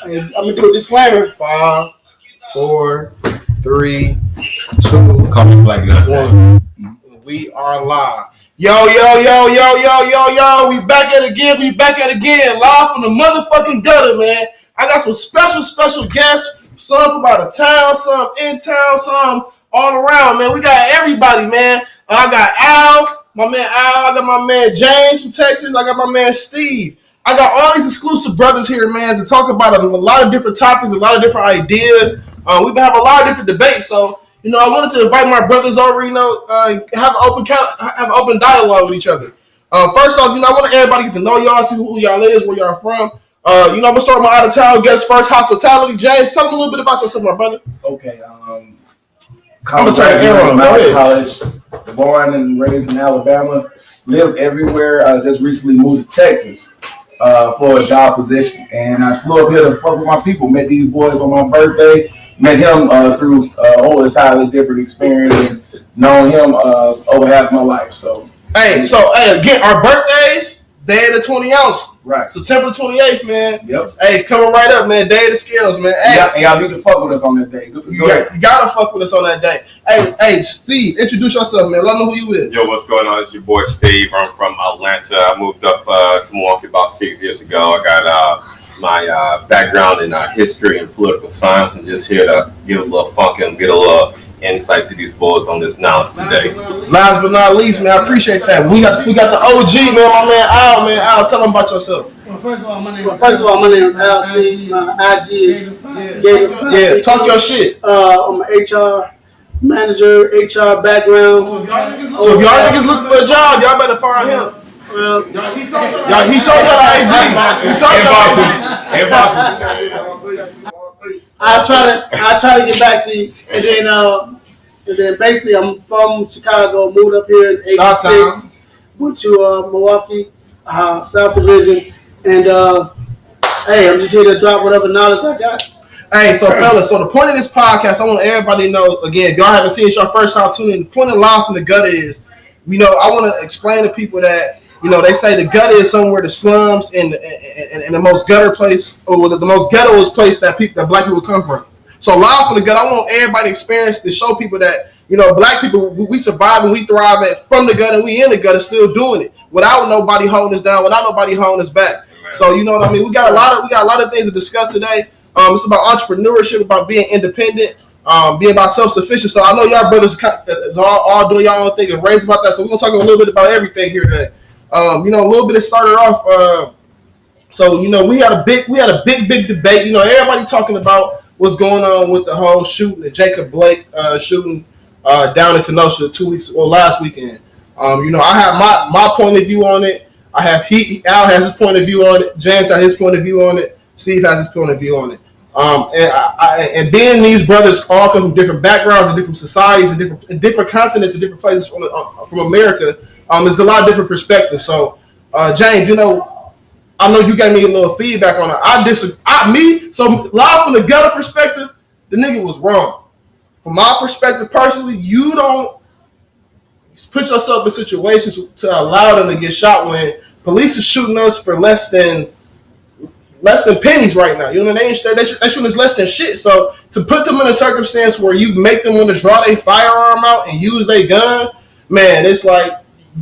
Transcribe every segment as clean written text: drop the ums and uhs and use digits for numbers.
And I'm gonna do a disclaimer. 5, 4, 3, 2, Call me Black Dante. 1. We are live. Yo. We back at it again. Live from the motherfucking gutter, man. I got some special guests. Some from out of town, some in town, some all around, man. We got everybody, man. I got Al, my man Al. I got my man James from Texas. I got my man Steve. I got all these exclusive brothers here, man, to talk about a lot of different topics, a lot of different ideas. We've been having a lot of different debates, so I wanted to invite my brothers over. Have an open dialogue with each other. First off, I want everybody to get to know y'all, see who y'all is, where y'all from. I'm gonna start with my out of town guest first. Hospitality, James. Tell them a little bit about yourself, my brother. Okay. I'm gonna turn it on. College, born and raised in Alabama. Lived everywhere. I just recently moved to Texas for a job position, and I flew up here to fuck with my people. Met these boys on my birthday. Met him through a whole entirely different experience, and known him over half my life. So again, our birthdays, day of the 20 ounce. Right. September 28th, man. Yep. Hey, coming right up, man. Day of the scales, man. Hey, and y'all need to fuck with us on that day. You gotta fuck with us on that day. Hey, Steve, introduce yourself, man. Let them know who you is. Yo, what's going on? It's your boy Steve. I'm from Atlanta. I moved up to Milwaukee about 6 years ago. I got my background in history and political science, and just here to give a little funk and get a little insight to these boys on this knowledge today. Last but not least, man, I appreciate that. We got the OG, man, my man Al, man. Al, tell them about yourself. Well, first of all, my name is Al C. My IG is yeah. Talk your shit. I'm an HR manager, HR background. So if y'all niggas looking for a job, y'all better find him. Well, he told y'all the IG. He told I try to get back to you, and then basically I'm from Chicago, moved up here in '86, went to Milwaukee South Division, and hey, I'm just here to drop whatever knowledge I got. Hey, so fellas, so the point of this podcast, I want everybody to know, again, if y'all haven't seen it, it's your first time tuning in, the point of Live from the Gutter is, I want to explain to people that, they say the gutter is somewhere the slums and the most gutter place, or the most ghettoest place that black people come from. So Live from the Gutter, I want everybody to experience to show people that, black people, we survive and we thrive from the gutter, and we in the gutter still doing it without nobody holding us down, without nobody holding us back. Right. So you know what I mean? We got a lot of things to discuss today. It's about entrepreneurship, about being independent, being about self-sufficient. So I know y'all brothers is all doing y'all own thing and raised about that. So we're gonna talk a little bit about everything here today. A little bit of started off. We had a big debate. Everybody talking about what's going on with the whole shooting, the Jacob Blake shooting down in Kenosha last weekend. I have my point of view on it. Al has his point of view on it. James has his point of view on it. Steve has his point of view on it. And being these brothers all come from different backgrounds and different societies and different continents and different places from America, there's a lot of different perspectives. So, James, I know you gave me a little feedback on it. I disagree. So Live from the Gutter perspective, the nigga was wrong. From my perspective, personally, you don't put yourself in situations to allow them to get shot when police is shooting us for less than pennies right now. They shooting us less than shit. So to put them in a circumstance where you make them want to draw their firearm out and use their gun, man, it's like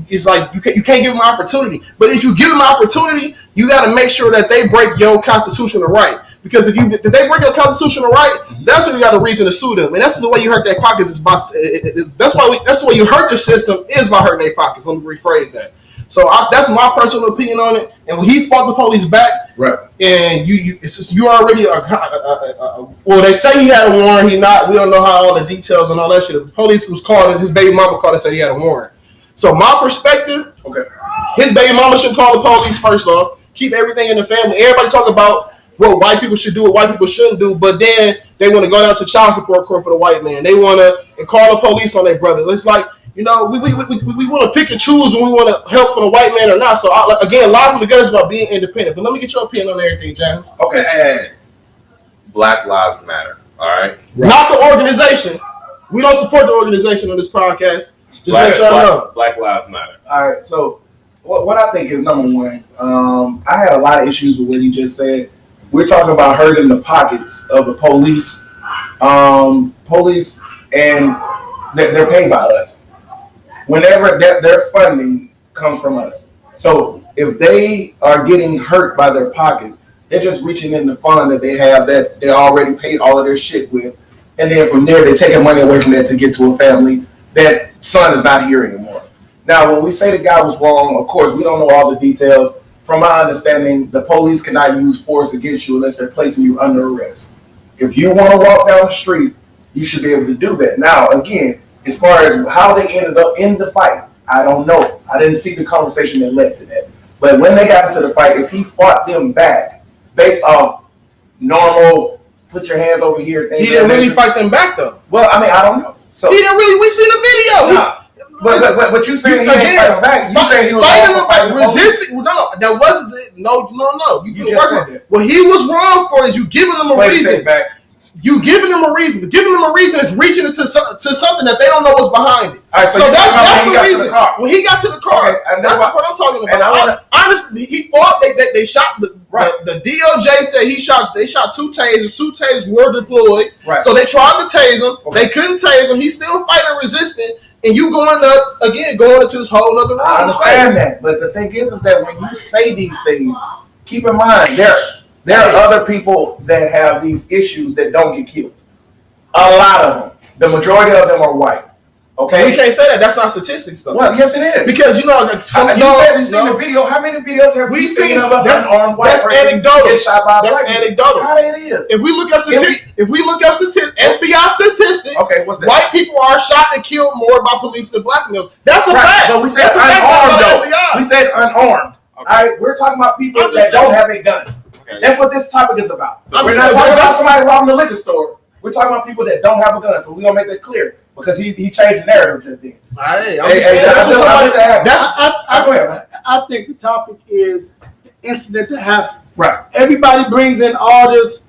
you can't give them an opportunity. But if you give them an opportunity, you got to make sure that they break your constitutional right. Because if they break your constitutional right, that's when you got a reason to sue them. And that's the way you hurt their pockets. That's the way you hurt the system is by hurting their pockets. Let me rephrase that. So that's my personal opinion on it. And when he fought the police back, right? And you already well, they say he had a warrant. He not. We don't know how all the details and all that shit. The police was called, and his baby mama called and said he had a warrant. So my perspective, okay, his baby mama should call the police first off. Keep everything in the family. Everybody talk about what white people should do, what white people shouldn't do, but then they want to go down to child support court for the white man. They want to call the police on their brother. It's like, we want to pick and choose when we want to help from the white man or not. So again, Live from the Gutter is about being independent. But let me get your opinion on everything, James. Okay, Black Lives Matter. All right. Not the organization. We don't support the organization on this podcast. Just let y'all know. Black Lives Matter. All right. So what I think is number one, I had a lot of issues with what he just said. we're talking about hurting the pockets of the police. Police, and they're paid by us. Whenever their funding comes from us. So if they are getting hurt by their pockets, they're just reaching in the fund that they have that they already paid all of their shit with. And then from there, they're taking money away from that to get to a family. That son is not here anymore. Now, when we say the guy was wrong, of course, we don't know all the details. From my understanding, the police cannot use force against you unless they're placing you under arrest. If you want to walk down the street, you should be able to do that. Now, again, as far as how they ended up in the fight, I don't know. I didn't see the conversation that led to that. But when they got into the fight, if he fought them back based off normal, put your hands over here. He didn't really fight them back, though. Well, I mean, I don't know. So he didn't really. We seen the video. Nah. But you saying he didn't fight him back? You saying he was fighting resisting? No, that wasn't no. You just said that. What he was wrong for is you giving them a reason. You giving them a reason. Giving them a reason is reaching into something that they don't know what's behind it. All right, so that's the reason. When he got to the car, okay, that's what I'm talking about. Honestly, he fought. They shot the DOJ said he shot. They shot 2 tasers. 2 tasers were deployed. Right. So they tried to tase him. Okay. They couldn't tase him. He's still fighting, resisting. And you going into this whole other room. I understand that, but the thing is that when you say these things, keep in mind there are other people that have these issues that don't get killed. A lot of them. The majority of them are white. Okay, we can't say that. That's not statistics, though. Well, yes, it is. Because you know, you said you've seen the video. How many videos have we seen of an unarmed white person get shot by a black man? That's anecdotal. How it is. If we look up statistics, FBI statistics, okay, what's that? White people are shot and killed more by police than black males. That's a fact. But we said unarmed, though. We said unarmed. All right, we're talking about people that don't have a gun. Okay. That's what this topic is about. So we're not talking about somebody robbing the liquor store. We're talking about people that don't have a gun. So we're gonna make that clear. Because he changed the narrative just then. I think the topic is the incident that happens. Right. Everybody brings in all this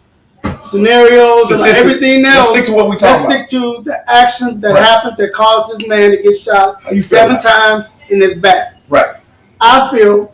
scenarios and everything else. Let's stick to what we talking about. Let's stick to the actions that happened that caused this man to get shot 7 times in his back. Right. I feel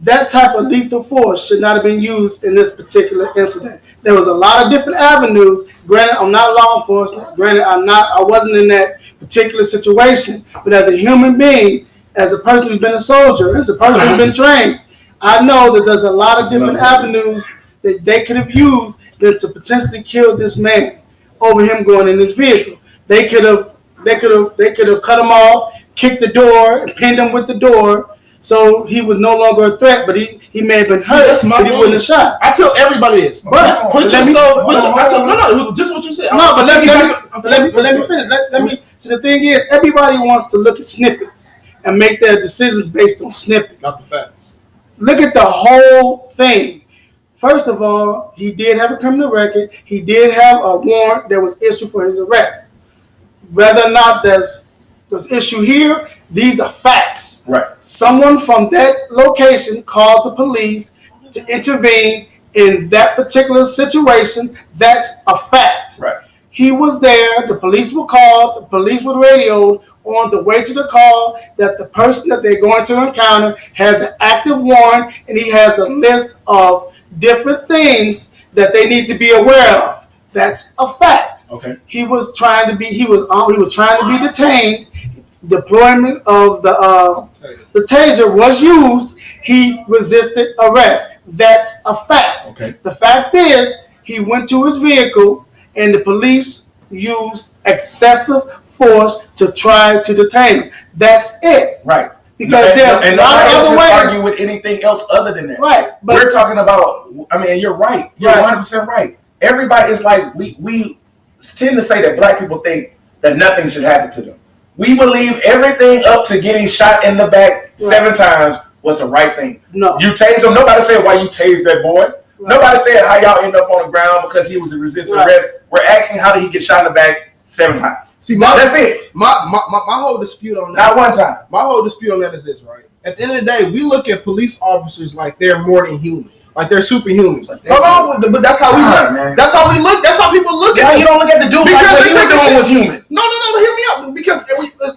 that type of lethal force should not have been used in this particular incident. There was a lot of different avenues. Granted, I'm not law enforcement. Granted, I wasn't in that particular situation. But as a human being, as a person who's been a soldier, as a person who's been trained, I know that there's a lot of different avenues that they could have used to potentially kill this man over him going in this vehicle. They could have cut him off, kicked the door, and pinned him with the door. So he was no longer a threat, but he may have been hurt, but he wasn't shot. I tell everybody this. But just what you said. No, but let me finish. So the thing is, everybody wants to look at snippets and make their decisions based on snippets. Not the facts. Look at the whole thing. First of all, he did have a criminal record. He did have a warrant that was issued for his arrest. Whether or not there's the issue here, these are facts. Right. Someone from that location called the police to intervene in that particular situation. That's a fact. Right. He was there. The police were called. The police were radioed on the way to the call that the person that they're going to encounter has an active warrant, and he has a list of different things that they need to be aware of. That's a fact. Okay. He was trying to be detained. Deployment of the taser was used. He resisted arrest. That's a fact. Okay. The fact is, he went to his vehicle and the police used excessive force to try to detain him. That's it. Right. Because there's a lot of other ways. Argue with anything else other than that. Right. But we're talking about. I mean, you're right. You're 100% right. Everybody is like we tend to say that black people think that nothing should happen to them. We believe everything up to getting shot in the back 7 times was the right thing. No. You tased him. Nobody said why you tased that boy. Right. Nobody said how y'all end up on the ground because he was a resistant arrest. We're asking how did he get shot in the back 7 times. See, that's it. My whole dispute on Not that. one time. My whole dispute on that is this, right? At the end of the day, we look at police officers like they're more than human. Like they're superhumans. No, but that's how we look. Man. That's how we look. That's how people look at it. You don't look at the dude because what he was doing was human. No, hear me out. Because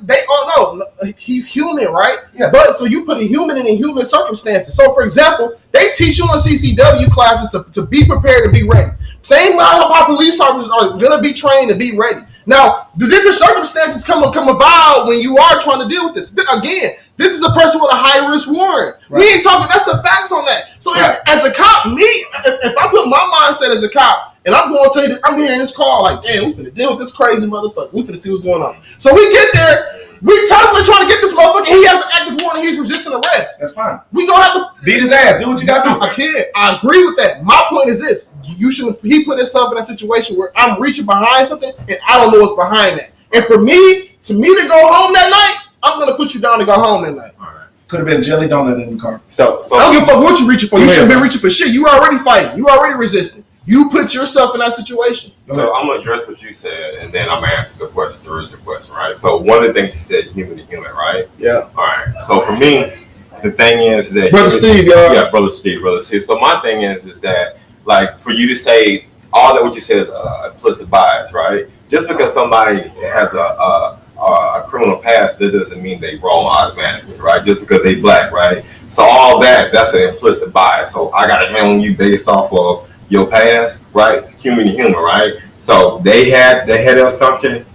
they all know he's human, right? Yeah. But so you put a human in human circumstances. So for example, they teach you in CCW classes to be prepared and be ready. Same how police officers are going to be trained to be ready. Now, the different circumstances come about when you are trying to deal with this. Again, this is a person with a high-risk warrant. Right. We ain't talking, that's the facts on that. So as a cop, if I put my mindset as a cop, and I'm going to tell you, I'm hearing this call like, damn, we finna deal with this crazy motherfucker. We finna see what's going on. So we get there, we constantly trying to get this motherfucker. He has an active warrant. He's resisting arrest. That's fine. We gonna have to beat his ass. Do what you gotta do. I can't. I agree with that. My point is this: you shouldn't. He put himself in a situation where I'm reaching behind something and I don't know what's behind that. And for me to go home that night, I'm gonna put you down to go home that night. All right. Could have been jelly donut in the car. So I don't give a fuck what you reaching for. You shouldn't be reaching for shit. You already fighting. You already resisting. You put yourself in that situation. So I'm gonna address what you said, and then I'm gonna answer the original question, right? So one of the things you said, human to human, right? Yeah. All right. So for me, the thing is that Brother Steve, y'all. Yeah, brother Steve. So my thing is that like for you to say all that what you said is implicit bias, right? Just because somebody has a criminal past, that doesn't mean they wrong automatically, right? Just because they black, right? So all that's an implicit bias. So I gotta handle you based off of your past, right? Human to human, right? So they had their assumption.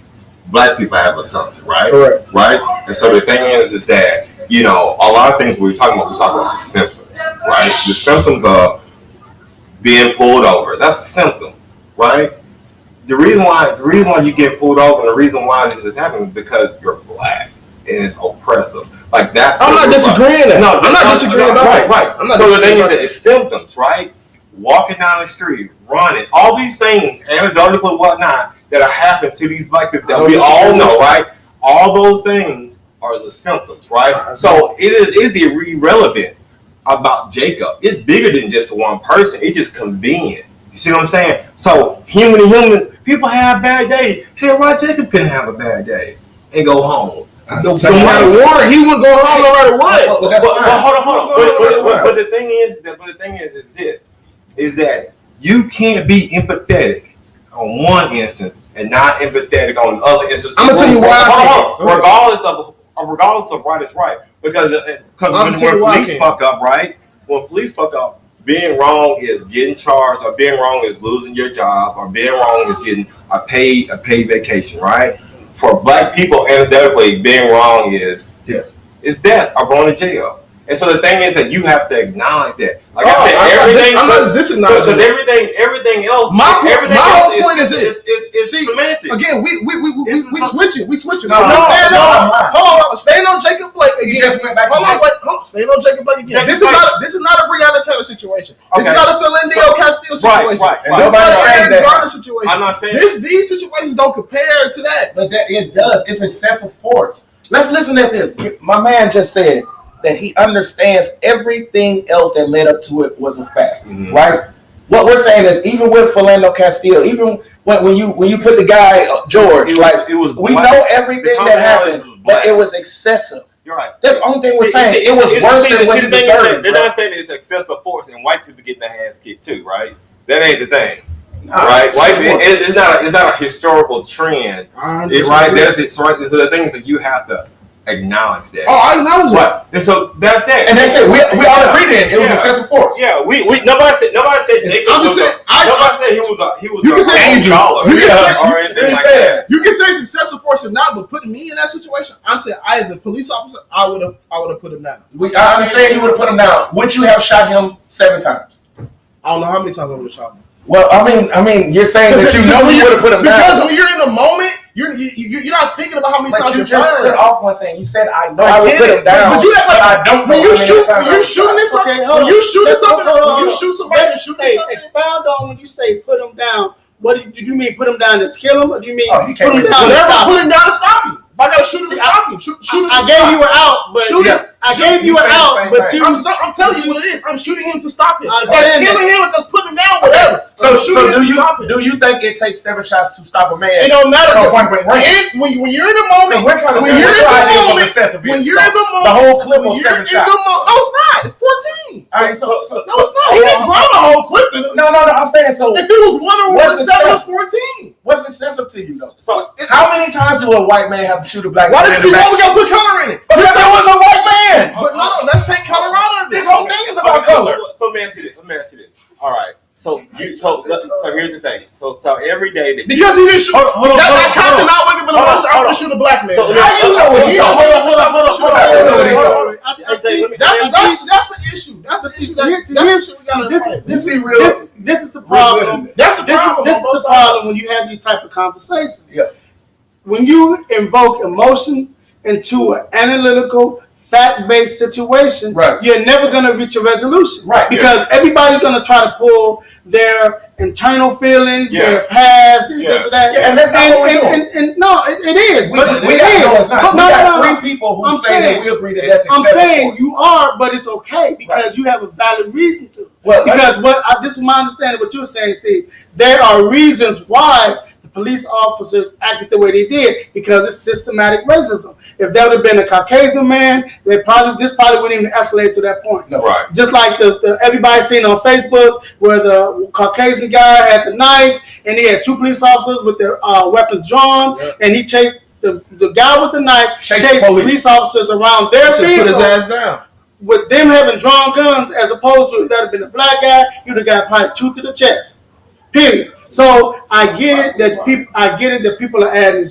Black people have assumption, right? Correct. Right? And so the thing is that, you know, a lot of things we talk about the symptoms, right? The symptoms of being pulled over. That's a symptom, right? The reason why you get pulled over and the reason why this is happening is because you're black and it's oppressive. Like that's I'm not disagreeing that. No, I'm not disagreeing about that. Right. So the thing is that it's symptoms, right? Walking down the street, running, all these things, anecdotal whatnot, that are happening to these black people that we all know, right? All those things are the symptoms, right? So it is irrelevant about Jacob. It's bigger than just one person. It's just convenient. You see what I'm saying? So human to human, people have bad days. Hell, why Jacob couldn't have a bad day and go home? He wouldn't go home no matter what. But that's fine. Hold on. But the thing is that you can't be empathetic on one instance and not empathetic on other instances. I'm gonna tell you why. Regardless of right is right, because when police fuck up, right? When police fuck up, being wrong is getting charged, or being wrong is losing your job, or being wrong is getting a paid vacation, right? For black people, anecdotally, being wrong is death or going to jail. And so the thing is that you have to acknowledge that. Like I said, everything else. My whole point is this: is semantics. Again, we switching. No. Hold on. Staying on Jacob Blake again. You just went back. Hold on. Staying on Jacob Blake again. This is not a Breonna Taylor situation. Okay. This is not a Philando Castile situation. Right. This is not a Aaron Garner situation. I'm not saying these situations don't compare to that. But it does. It's excessive force. Let's listen to this. My man just said that he understands everything else that led up to it was a fact, right? What we're saying is, even with Philando Castile, even when you put the guy George, we know everything that happened, but it was excessive. You're right. That's the only thing we're saying. It was worse than what he deserved. They're not saying it's excessive force, and white people getting their ass kicked too, right? That ain't the thing. Right, it's not a historical trend, right? That's it. Right. So the thing is that you have to acknowledge that. Oh, I acknowledge that. And so that's that. And that's it. We all agree then it was excessive force. Yeah, nobody said Jacob. Nobody said he was an angel or anything like that. You can say it's excessive force or not, but putting me in that situation, I'm saying I as a police officer, I would have put him down. I understand you would have put him down. Would you have shot him 7 times? I don't know how many times I would have shot him. Well, I mean, you're saying that you know you would have put him down. Because when you're in the moment, you're not thinking about how many times you just put off one thing. You said I know I would put him down, but you act like I don't know. When you shoot somebody, expound on when you say put him down. What do you mean put him down to kill him, or do you mean put him down? Put him down to stop him. I gotta shoot him to stop him. I gave you an out, but I gave you an out, but I'm telling you what it is. I'm shooting him to stop him. Killing him or just putting him down, whatever. So do you think it takes 7 shots to stop a man? It don't matter. When you're in the moment, we're trying to when you're in the moment, the whole clip was 7 shots. No, it's not. It's 14 14. All right, so No, it's not. He didn't grow the whole clip. No. I'm saying so. If it was 1 or 7, it was 14. What's excessive to you though? So How many times do a white man have to shoot a black Why man? we gotta put color in it? Because it was a white man. But no, let's take color out of it. This whole thing is about color. So let me ask you this. All right. So here's the thing. So every day that Because he didn't shoot. That cop did not wake up in the morning. I'm gonna shoot a black man. So How you know it? Hold on. That's the issue. That's the issue. That's the issue we gotta fight. This is the problem. That's the problem. This is the problem when you have these type of conversations. Yeah. When you invoke emotion into an analytical, fact-based situation, right, you're never going to reach a resolution. Right. Because everybody's going to try to pull their internal feelings, their past, this or that. Yeah, and that's not what we're doing. And no, it is. We got 3 people who say that we agree that that's excessive. I'm saying you are, but it's okay because you have a valid reason to. Well, because this is my understanding of what you're saying, Steve. There are reasons why police officers acted the way they did because it's systematic racism. If there would have been a Caucasian man, this probably wouldn't even escalate to that point. No. Right. Just like the everybody seen on Facebook where the Caucasian guy had the knife and he had 2 police officers with their weapons drawn, and he chased the guy with the knife, chased police officers around their vehicle. Put his ass down. With them having drawn guns, as opposed to if that had been a black guy, you'd have got probably 2 to the chest. Period. So I get it that people are adding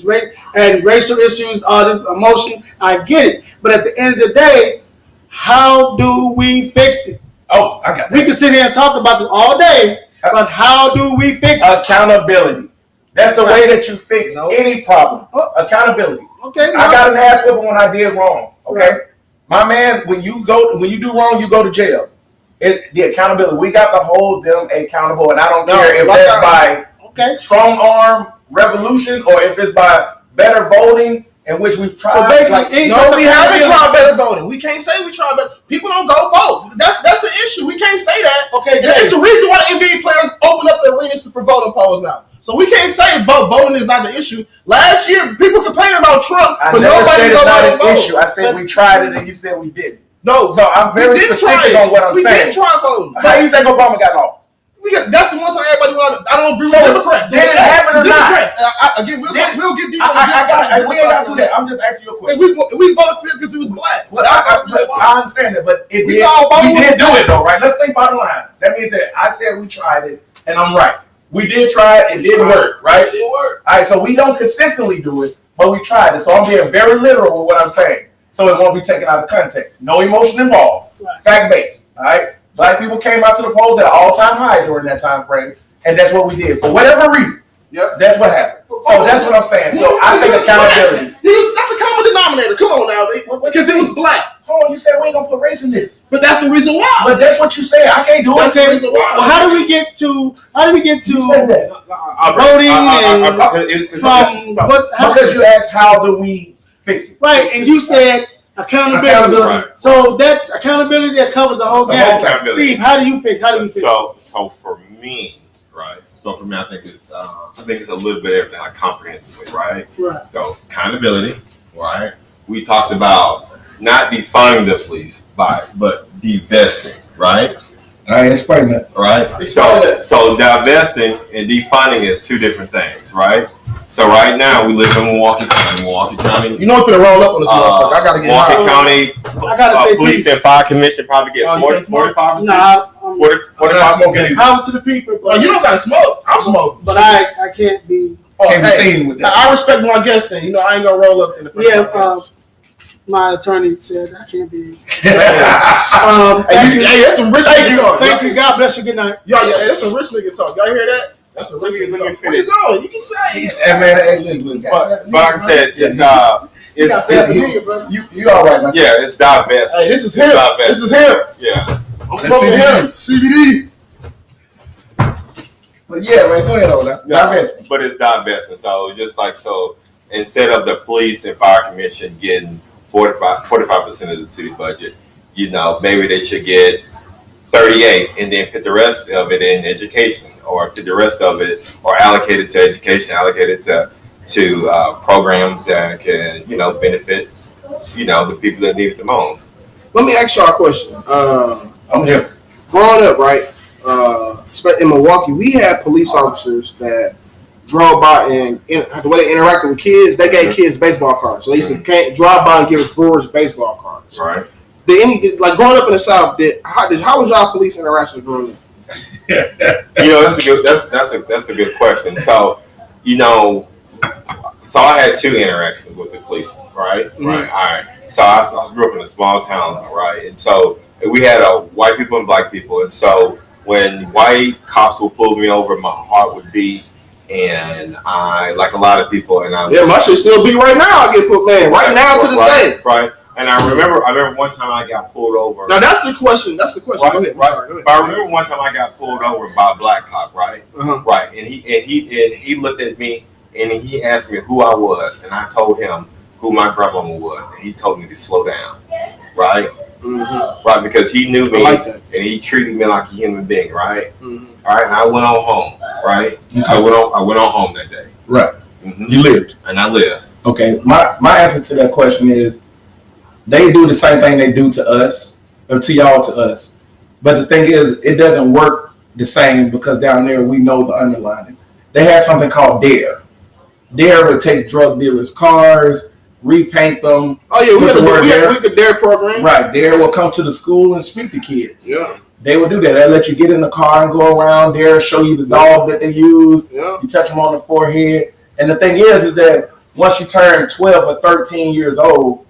racial issues, all this emotion. I get it, but at the end of the day, how do we fix it? Oh, I got that. We can sit here and talk about this all day, but how do we fix it? Accountability. That's the way that you fix any problem. Accountability. Okay. I got an ass whipping when I did wrong. Okay, right. My man, when you do wrong, you go to jail. The accountability. We got to hold them accountable, and I don't care if that's by strong arm revolution or if it's by better voting, in which we've tried. So basically, we haven't tried better voting. We can't say we tried better. People don't go vote. That's an issue. We can't say that. Okay, it's the reason why the NBA players open up the arenas for voting polls now. So we can't say voting is not the issue. Last year, people complaining about Trump, but nobody go vote. An issue. I said we tried it, and you said we didn't. No, so I'm very specific on what I'm saying. We didn't try voting. How do you think Obama got in office? That's the one time everybody wanted. I don't agree with Democrats. Did it happen or not? Again, we'll get deeper. We ain't got to do that. I'm just asking you a question. We voted for it because it was black. Well, I understand that, but we did do it though, right? Let's think bottom line. That means that I said we tried it, and I'm right. We did try it. It didn't work, right? It didn't work. All right, so we don't consistently do it, but we tried it. So I'm being very literal with what I'm saying, so it won't be taken out of context. No emotion involved. Right. Fact-based, all right? Black people came out to the polls at an all-time high during that time frame, and that's what we did. For whatever reason, that's what happened. So that's what I'm saying. So I think accountability. That's a common denominator. Come on now, because it was black. Hold on, you said we ain't gonna put race in this, but that's the reason why. But that's what you say. I can't do it. That's the reason why. Well, how do we get to voting because you asked how do we fix it? Right, and you said accountability. Right. So that's accountability that covers the whole gamut. Steve, how do you fix? So for me, right. So for me, I think it's a little bit of everything, like comprehensively, right? Right. So accountability, right? We talked about not defunding the police but divesting, right? All right, explain that. Right. So divesting and defunding is 2 different things, right? So right now we live in Milwaukee County. You know what's gonna roll up on this motherfucker? I gotta get Milwaukee County police and fire commission probably get 45%. Nah, 45%. Power to the people. But you don't gotta smoke. I'm smoking. But I can't be. Can't be seen with that. I respect my guests, and I ain't gonna roll up in the first. Yeah. My attorney said I can't be. Hey, that's some rich nigga talk. Thank you. God bless you. Good night. Yeah, that's some rich nigga talk. Y'all hear that? That's some rich nigga talk. Where you going? You can say it. But like I said, you all right, man? Yeah, it's divest. Hey, this is him. This is him. Yeah. I'm smoking him. CBD. But yeah, man, go ahead on that. Divesting. But it's divesting. So it's just like instead of the police and fire commission getting 45% of the city budget, maybe they should get 38 and then put the rest of it in education, or put the rest of it or allocate it to education, allocate it to programs that can, benefit, the people that need it the most. Let me ask y'all a question. I'm here. Growing up, right, in Milwaukee, we had police officers that drove by and the way they interacted with kids, they gave kids baseball cards. So they used to drive by and give brewers baseball cards. Right. Growing up in the South, how was y'all police interactions growing up? That's a good question. So, so I had 2 interactions with the police, right? Mm-hmm. Right. All right. So I grew up in a small town, right? And so we had white people and black people. And so when white cops would pull me over, my heart would beat. And I, like a lot of people, my shit still beat right now. I get put right now to the day. Right. And I remember one time I got pulled over. Now that's the question. Right, go ahead. Right. But I remember one time I got pulled over by a black cop. Right. Uh-huh. Right. And he looked at me and he asked me who I was, and I told him who my grandmama was, and he told me to slow down. Right. Mm-hmm. Right. Because he knew me and he treated me like a human being. Right. Mm-hmm. All right. And I went on home. Right. Okay. I went on home that day. Right. Mm-hmm. You lived. And I lived. Okay. My answer to that question is, they do the same thing they do to us, or to y'all, to us. But the thing is, it doesn't work the same because down there we know the underlining. They have something called DARE. DARE would take drug dealers' cars, repaint them. Oh yeah, we have the DARE program. Right, DARE will come to the school and speak to kids. Yeah. They will do that. They let you get in the car and go around there, show you the dog that they use. Yeah. You touch them on the forehead. And the thing is that once you turn 12 or 13 years old,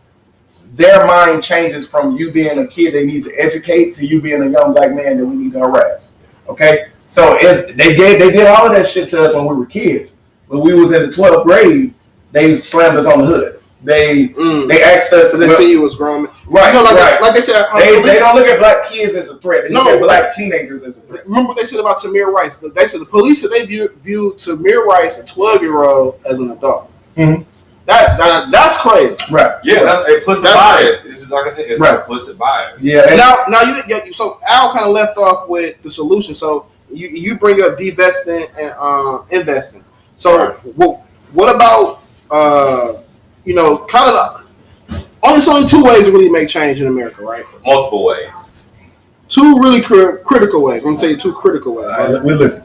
their mind changes from you being a kid they need to educate to you being a young black man that we need to harass. Okay? So they did all of that shit to us when we were kids. When we was in the 12th grade, they slammed us on the hood. They asked us. So they see you was grown. Right. Like they said, they don't look at black kids as a threat. They look at black teenagers as a threat. Remember what they said about Tamir Rice? They said the police said they view Tamir Rice, a 12-year-old, as an adult. Mm-hmm. That's crazy. Right. Yeah, that's implicit bias. This is, like I said, it's implicit bias. Yeah. And now you so Al kind of left off with the solution. So you bring up divesting and investing. So what about kind of only 2 ways to really make change in America, right? Multiple ways. 2 really critical ways. I'm gonna tell you 2 critical ways. Right? We listen.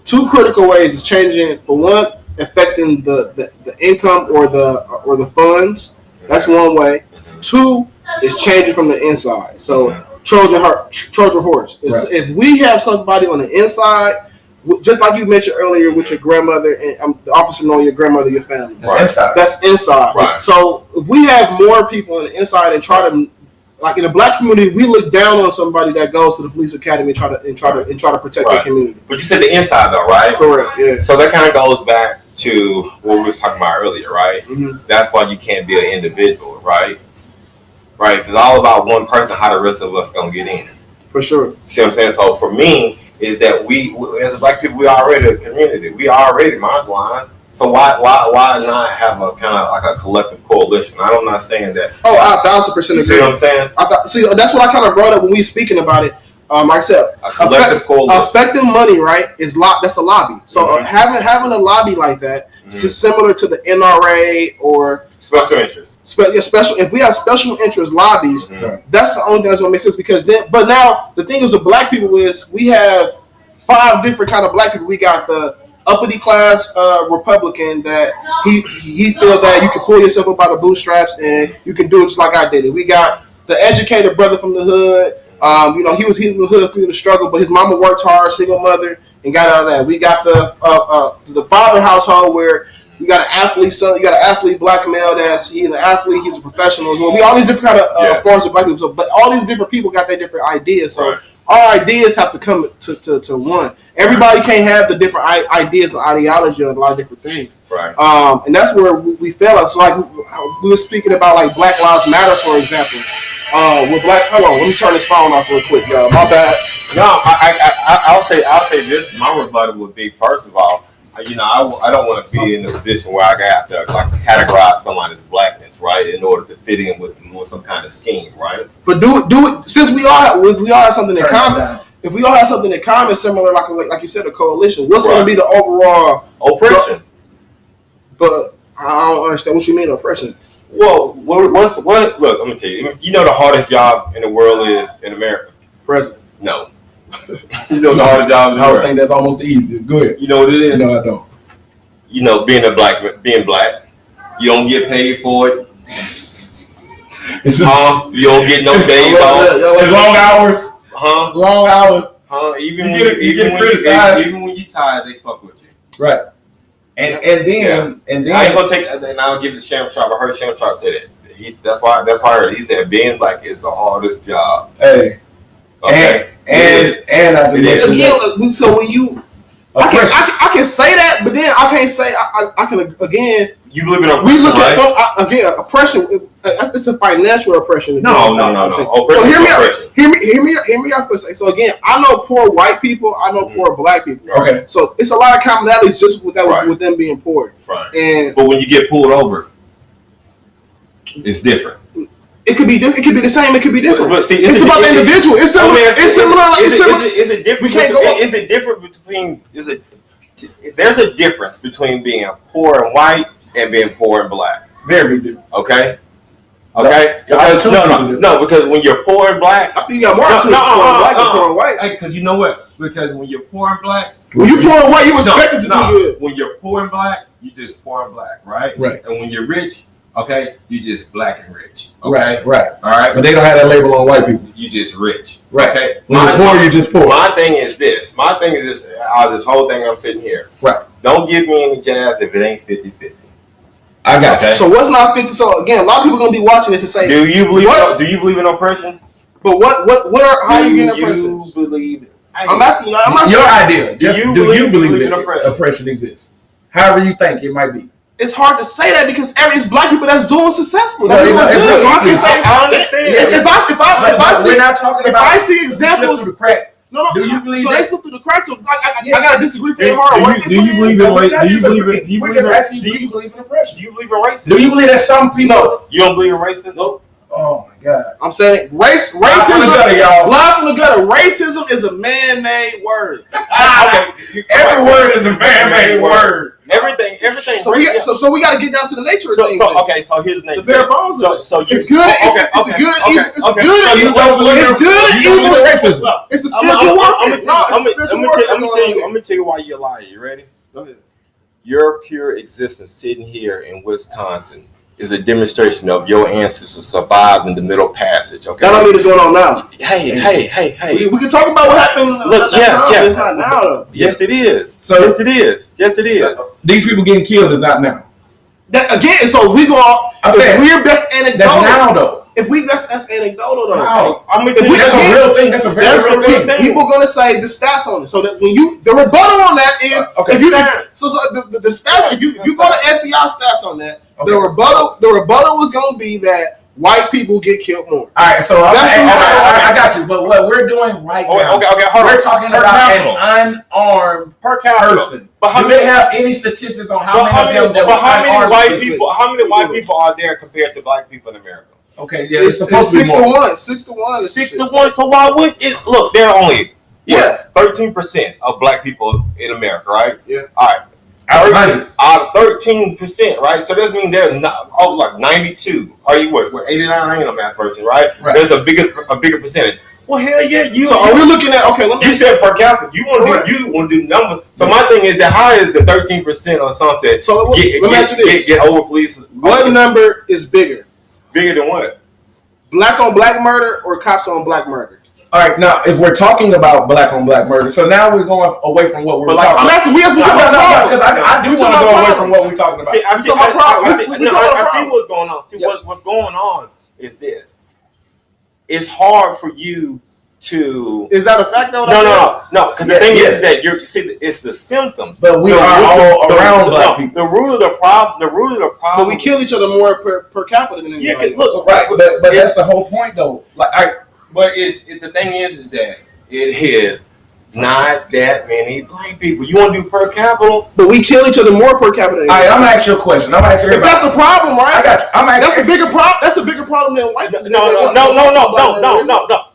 2 critical ways is changing. For one, affecting the income or the funds. That's one way. 2 is changing from the inside. So Trojan horse. If we have somebody on the inside, just like you mentioned earlier with your grandmother and the officer knowing your grandmother, your family. That's inside. Right. So if we have more people on the inside and try to, like in the black community, we look down on somebody that goes to the police academy and try to protect their community. But you said the inside though, right? Correct. Yeah. So that kind of goes back to what we was talking about earlier, right? Mm-hmm. That's why you can't be an individual, right? Right? It's all about one person. How the rest of us gonna get in? For sure. See what I'm saying? So for me, is that we as black people, we already a community. We already marginalized. So why not have a kind of like a collective coalition? I'm not saying that. Oh, 1,000% agree. See what I'm saying? That's what I kind of brought up when we were speaking about it. Like I said, a collective coalition. Affecting money, right? That's a lobby. So having a lobby like that, similar to the NRA or special interest. Special. If we have special interest lobbies, that's the only thing that's gonna make sense. Because then, but now the thing is with black people is we have 5 different kind of black people. We got the uppity class Republican that he feel that you can pull yourself up by the bootstraps and you can do it just like I did it. We got the educated brother from the hood. He was in the hood through the struggle, but his mama worked hard, single mother, and got out of that. We got the father household where you got an athlete son, you got an athlete black male he's an athlete, he's a professional as well. We all these different kind of forms of black people. So, but all these different people got their different ideas. So our ideas have to come to one. Everybody can't have the different ideas and ideology on a lot of different things. Right. And that's where we fail. So like we were speaking about like Black Lives Matter, for example. Hold on, let me turn this phone off real quick, y'all. My bad. No, I'll say this. My rebuttal would be, first of all, I don't want to be in a position where I have to like categorize somebody's blackness, right, in order to fit in with some kind of scheme, right? But do it since we all have something in common. If we all have something in common, similar like you said, a coalition, what's going to be the overall oppression? But I don't understand what you mean oppression. Well, what? Look, I'm gonna tell you. You know the hardest job in the world is in America. President. No. You know the hardest job in the I would world. think that's almost the easiest. Go ahead. You know what it is? No, I don't. You know, being black, you don't get paid for it. You don't get no days off. It's long hours. Long hours. Even You get when you tired, they fuck with you. Right. And then I ain't gonna take. And I'll give it to Sham Sharp. I heard Sham Sharp say that. That's why I heard it. He said being black is the hardest job. Hey. Okay. And I think Again, so when you, I can say that, but then I can't say I can again. You believe in oppression, We look right? at again oppression. It's a financial oppression. No. So hear me out for a second. So again, I know poor white people. I know poor black people. Okay. So it's a lot of commonalities just with that, Right. with them being poor. Right. But when you get pulled over, it's different. It could be the same. It could be different. But see, it's about the individual. It's similar. Is it different? Is it different between? There's a difference between being poor and white and being poor and black. Very different. Okay. Because when you're poor and black, I think you got more poor and white. Because you know what? Because when you're poor and black, when you're poor and white, you expect it to do good. When you're poor and black, you just poor and black, right? Right. And when you're rich, okay, you just black and rich. Okay? Right. All right. But they don't have that label on white people. You just rich. Right. Okay. When you're poor, you just poor. My thing is this. This whole thing I'm sitting here. Right. Don't give me any jazz if it ain't 50-50. I got you. So what's not 50? So again, a lot of people are gonna be watching this and say, Do you believe in oppression? But how are you getting oppression? Do you believe? I'm asking you. Your idea. Do you believe in oppression exists? However you think it might be. It's hard to say that because it's black people that's doing successful. No, I understand. If I see examples through the cracks. No. Do you believe so that? they slip through the cracks? So I gotta disagree very hard. Do you believe in oppression? Do you believe in racism? Do you believe that some people? No. You don't believe in racism? Nope. Oh my God! I'm saying racism. Blind from the gutter. Racism is a man-made word. Okay. Every word is a man-made word. Everything. So we got to get down to the nature of things. So here's the next. The bare bones. It's good. It's good. It's a spiritual warfare. I'm gonna tell you why you're lying. You ready? Go ahead. Your pure existence sitting here in Wisconsin is a demonstration of your ancestors survived in the Middle Passage. Okay. That don't mean it's going on now. Hey. We can talk about what happened. Look, It's not now though. Yes, it is. Yes, it is. These people getting killed is not now. So we go off. We're best anecdotal. That's now though. If that's anecdotal though. Wow. I'm gonna tell you that's a real thing. That's a very real thing. People are gonna say the stats on it. So that when the rebuttal on that is the stats. If you go to FBI stats on that, the rebuttal was gonna be that white people get killed more. All right, so I got you. But what we're doing right now, we're talking about an unarmed person. But do they have any statistics on how many of them? How many white people are there compared to black people in America? Okay, yeah, it's supposed to be more. 6 to 1. 6 to 1. So why would it? Look, there are only 13% of black people in America, right? Yeah. All right. Out of 13%, right? So that means there's like 92. Are you what 89? I ain't a math person, right? There's a bigger percentage. Well, hell yeah, you. So are we looking at? Okay, you said per capita. You want to do numbers. So my thing is that how is the 13% or something? So let me ask you this: get over police. What number is bigger? Bigger than what? Black on black murder or cops on black murder? All right, now if we're talking about black on black murder, so now we're going away from what we're talking about. I'm asking, because I do want to go away from what we're talking about. I see what's going on. What's going on is this. It's hard for you to. Is that a fact though? No. Because the thing is that it's the symptoms. But we are all around black people. The root of the problem. But we kill each other more per capita than anybody. Yeah, look, right. But that's the whole point though. But the thing is that it is not that many black people. You want to do per capita? But we kill each other more per capita. All right, I'm gonna ask you a question. That's a problem, right? I got you. That's a bigger problem. That's a bigger problem than white people. No.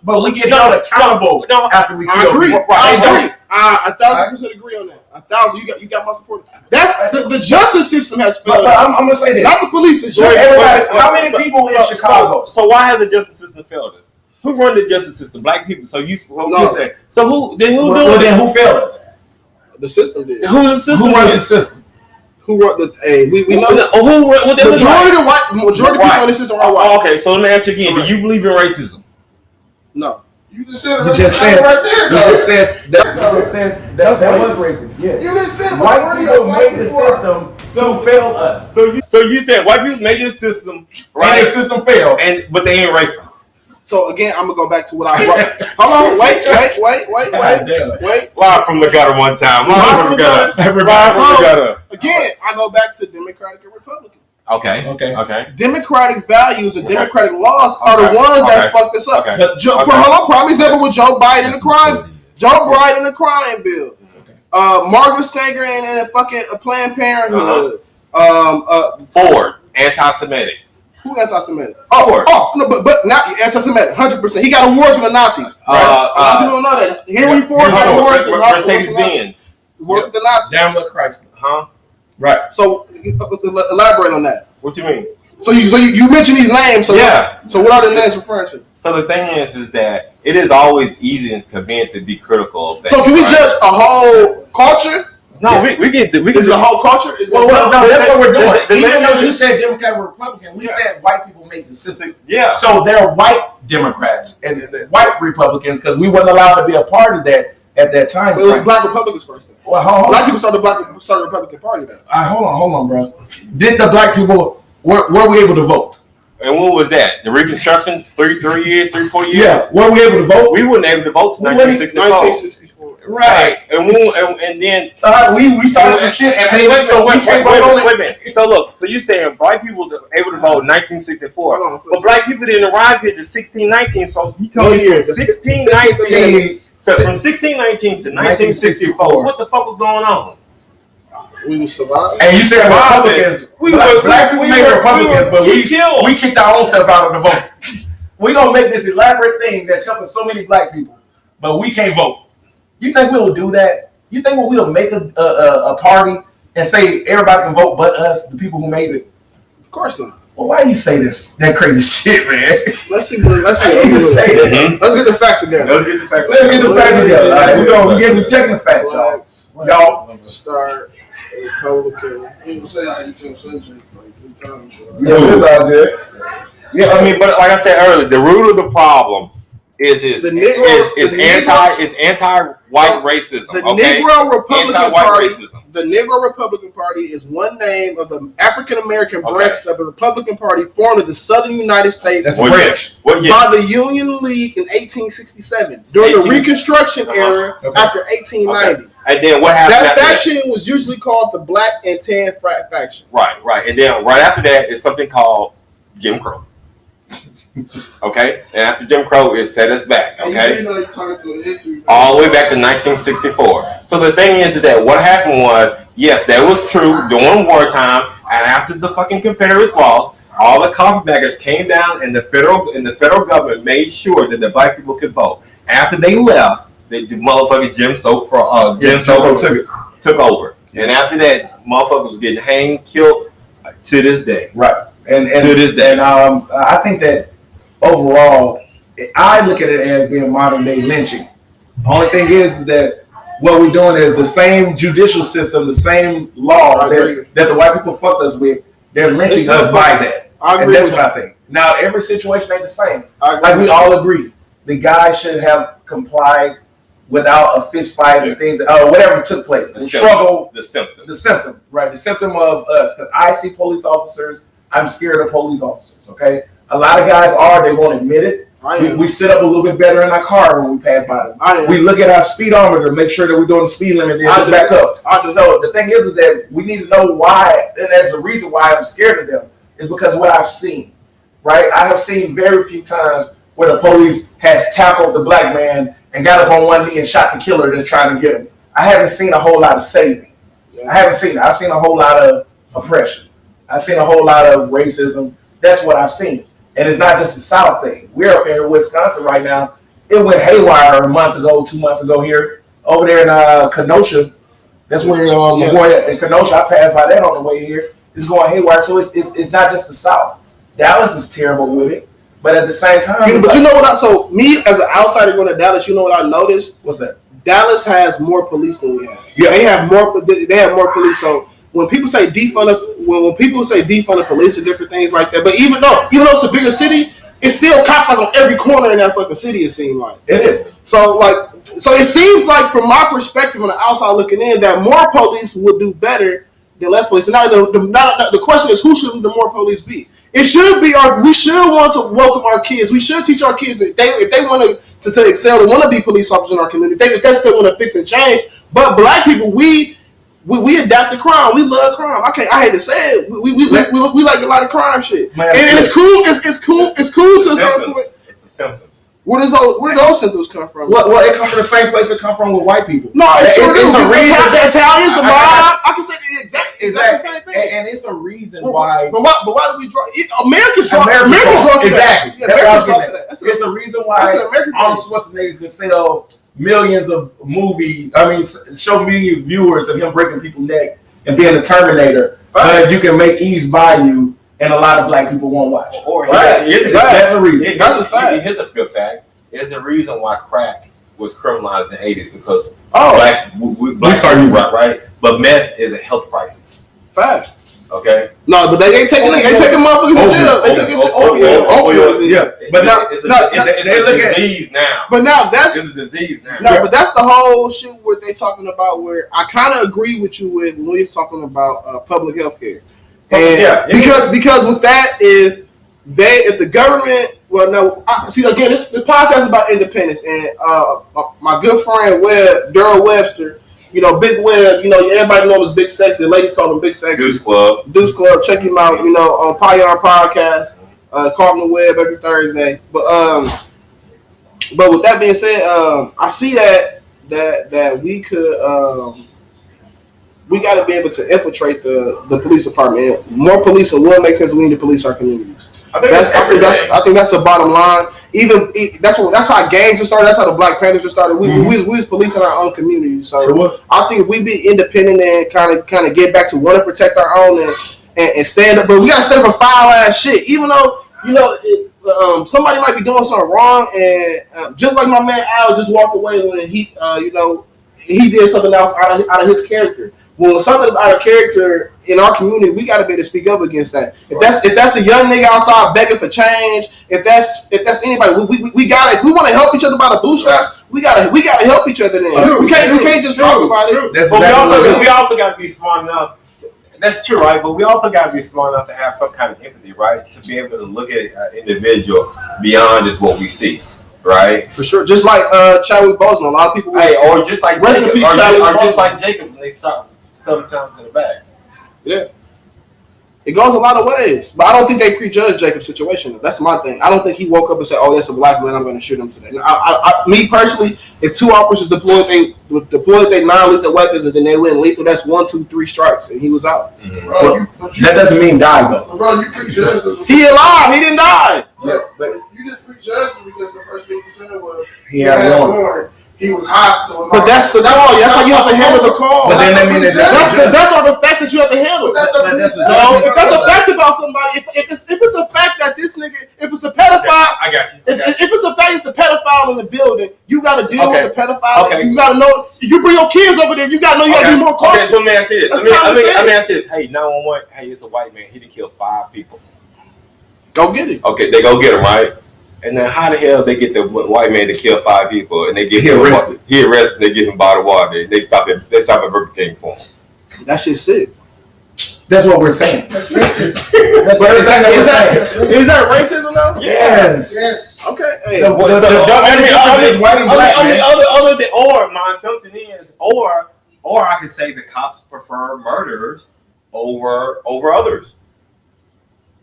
But we get held accountable after we kill. I agree. 1,000% agree on that. 1,000. You got my support. That's the justice system has failed. But I'm gonna say this. Not the police. How many people in Chicago? So why has the justice system failed us? Who run the justice system? Black people. So you say. So who failed us? The system did. Who's the system? Who runs the system? Who run the? Hey, we know. Majority of people in the system are white. Okay, so let me ask you again. Do you believe in racism? No. You just said right there. You just said that was racist. Yes. You just said white people made the system to fail us. So you said white people made this system, right? And the system failed, but they ain't racist. So again, I'm gonna go back to what I wrote. Hold on, wait. Live from the gutter one time. Live from the gutter. Live from the gutter. Again, I go back to Democratic and Republican. Okay. Democratic values and democratic laws are the ones that fucked us up. Prime example with Joe Biden and the crime bill. Margaret Sanger and fucking Planned Parenthood. Ford, anti-Semitic. Who anti-Semitic? No, but not anti-Semitic, 100%. He got awards from the Nazis. Right? A lot of people don't know that. Henry Ford got awards. Mercedes-Benz. Worked with the Nazis. Daimler Chrysler. Huh? Right. So elaborate on that. What do you mean? So you mentioned these names. So yeah. So what are the names referring to? So the thing is that it is always easy and convenient to be critical of things. So can we judge a whole culture? No, we can. Is it a whole culture? No, that's what we're doing. Even though you said Democrat or Republican, we said white people make the system. Yeah. So they're white Democrats and white Republicans because we weren't allowed to be a part of that at that time. But it was Black Republicans first. Well, black people started the Republican Party then. Hold on, bro. Did the black people were we able to vote? And when was that? The Reconstruction? 4 years? Yeah. Were we able to vote? We weren't able to vote until 1964. Right. And then so we started some shit and wait a minute. So look, so you saying black people were able to vote in 1964. But black people didn't arrive here to 1619, so you told me from 1619 from 1619 to 1964. What the fuck was going on? We were surviving. And you said Republicans. Black people made Republicans, but we kicked our own self out of the vote. We gonna make this elaborate thing that's helping so many black people, but we can't vote. You think we'll do that? You think we'll make a party and say everybody can vote but us, the people who made it? Of course not. Well, why you say that crazy shit, man? Let's get the facts together. Let's get the facts together. All right, we're checking the facts, y'all. Start Republican. It's all good. Yeah, I mean, but like I said earlier, the root of the problem is anti-white racism. The Negro Republican Party. Racism. The Negro Republican Party is one name of the African American branch of the Republican Party formed in the Southern United States. That's French. By the Union League in 1867 during the Reconstruction era after 1890. And then what happened? That faction was usually called the Black and Tan Frat faction. Right. And then right after that is something called Jim Crow. Okay, and after Jim Crow, it set us back. Okay, you're talking to a history. All the way back to 1964. So the thing is that what happened was, yes, that was true during wartime, and after the fucking Confederates lost, all the carpetbaggers came down, and the federal government made sure that the black people could vote. After they left, the motherfucking Jim Crow took over, and after that, motherfuckers was getting hanged, killed to this day. Right, and to this day, and I think that. Overall, I look at it as being modern day lynching. The only thing is that what we're doing is the same judicial system, the same law that the white people fucked us with. They're lynching us by that. And that's what I think. Now, every situation ain't the same. Like we all agree, the guy should have complied without a fist fight and things, whatever took place. The struggle, the symptom, right? The symptom of us. Because I see police officers, I'm scared of police officers, okay? A lot of guys they won't admit it. We sit up a little bit better in our car when we pass by them. We look at our speedometer to make sure that we're doing the speed limit and then back up. So the thing is that we need to know why, and that's the reason why I'm scared of them, is because of what I've seen, right? I have seen very few times where the police has tackled the black man and got up on one knee and shot the killer that's trying to get him. I haven't seen a whole lot of saving. I haven't seen it. I've seen a whole lot of oppression. I've seen a whole lot of racism. That's what I've seen. And it's not just the South thing. We're up here in Wisconsin right now. It went haywire a month ago, 2 months ago here. Over there in Kenosha. That's where my boy in Kenosha, I passed by that on the way here. It's going haywire. So it's not just the South. Dallas is terrible with it. But at the same time, but you know what? So me as an outsider going to Dallas, you know what I noticed? What's that? Dallas has more police than we have. Yeah. They have more. They have more police. So when people say defund, when people say defund the police and different things like that, but even though it's a bigger city, it's still cops like on every corner in that fucking city. It seems like it is. So it seems like from my perspective on the outside looking in that more police would do better than less police. And now the question is, who should the more police be? It should be we should want to welcome our kids. We should teach our kids if they want to excel and want to be police officers in our community. If they still want to fix and change. But black people, we adapt to crime. We love crime. I hate to say it. We like a lot of crime shit. Man, and it's cool. It's cool to a certain point. It's the symptoms. Where do those symptoms come from? Well, it comes from the same place it comes from with white people. No, it's a reason. The Italians, the mob. I can say exactly the same thing. And it's a reason why. But why do we draw? Americans draw to exactly. that. It's a reason why Arnold Schwarzenegger could sell millions of movies. I mean, show millions of viewers of him breaking people's neck and being a Terminator. But you can make Ease Bayou. And a lot of black people won't watch. That's a reason. That's a fact. Here's a good fact. There's a reason why crack was criminalized in the 80s because black started using it, right? But meth is a health crisis. Fact. Okay. No, but they ain't taking motherfuckers to jail. They taking yeah. But now it's a disease now. But now it's a disease now. No, but that's the whole shit where they talking about. Where I kind of agree with you with when we're talking about public health care. And because with that, if the government, the podcast is about independence, and my good friend Daryl Webster, Big Web, everybody knows him as Big Sexy. The ladies call him Big Sexy. Deuce Club. Check him out. On Patron Podcast. Call him the Web every Thursday. But with that being said, I see that we could. We got to be able to infiltrate the police department. More police will make sense. We need to police our communities. I think that's the bottom line. That's how gangs were started. That's how the Black Panthers were started. We was policing our own community. So I think if we be independent and kind of get back to want to protect our own and stand up, but we got to stand up for foul ass shit. Even though somebody might be doing something wrong, and just like my man Al just walked away when he did something else out of his character. When something's out of character in our community, we got to be able to speak up against that. If that's a young nigga outside begging for change, if that's anybody, we gotta. If we want to help each other by the bootstraps, we gotta help each other. Then we can't just talk about it. But we also got to be smart enough. That's true, right? But we also got to be smart enough to have some kind of empathy, right? To be able to look at an individual beyond just what we see. Right, for sure. Just like Chadwick Boseman, a lot of people. Or just like Jacob, just like Jacob when they shot sometimes in the back. Yeah, it goes a lot of ways, but I don't think they prejudge Jacob's situation. That's my thing. I don't think he woke up and said, "Oh, that's a black man. I'm going to shoot him today." Me personally, if two officers deployed their non-lethal weapons and then they went lethal, that's 1, 2, 3 strikes, and he was out. Mm-hmm. Bro, that doesn't mean die though. Bro, you prejudged him. He alive. He didn't die. Yeah, but you just prejudged him because the first thing you said was he had warrant. He was hostile. But that's how you have to handle the call. But then that means that's all the facts that you have to handle. If that's a fact about somebody, if it's a fact that this nigga, if it's a pedophile, I got you. If it's a fact it's a pedophile in the building, you got to deal with the pedophile. Okay. You got to know if you bring your kids over there, you got to know you got to be more cautious. Okay, so let me ask you this. Let me ask you this. Hey, 911. Hey, it's a white man. He done killed 5 people. Go get him. Okay, they go get him, right? And then how the hell they get the white man to kill 5 people and they get him arrested? He arrested. They get him bottled water. They stop at Burger King for him. That shit's sick. That's what we're saying. That's racism. Is that racism though? Yes. Okay. Hey, other than my assumption is or I can say the cops prefer murderers over others.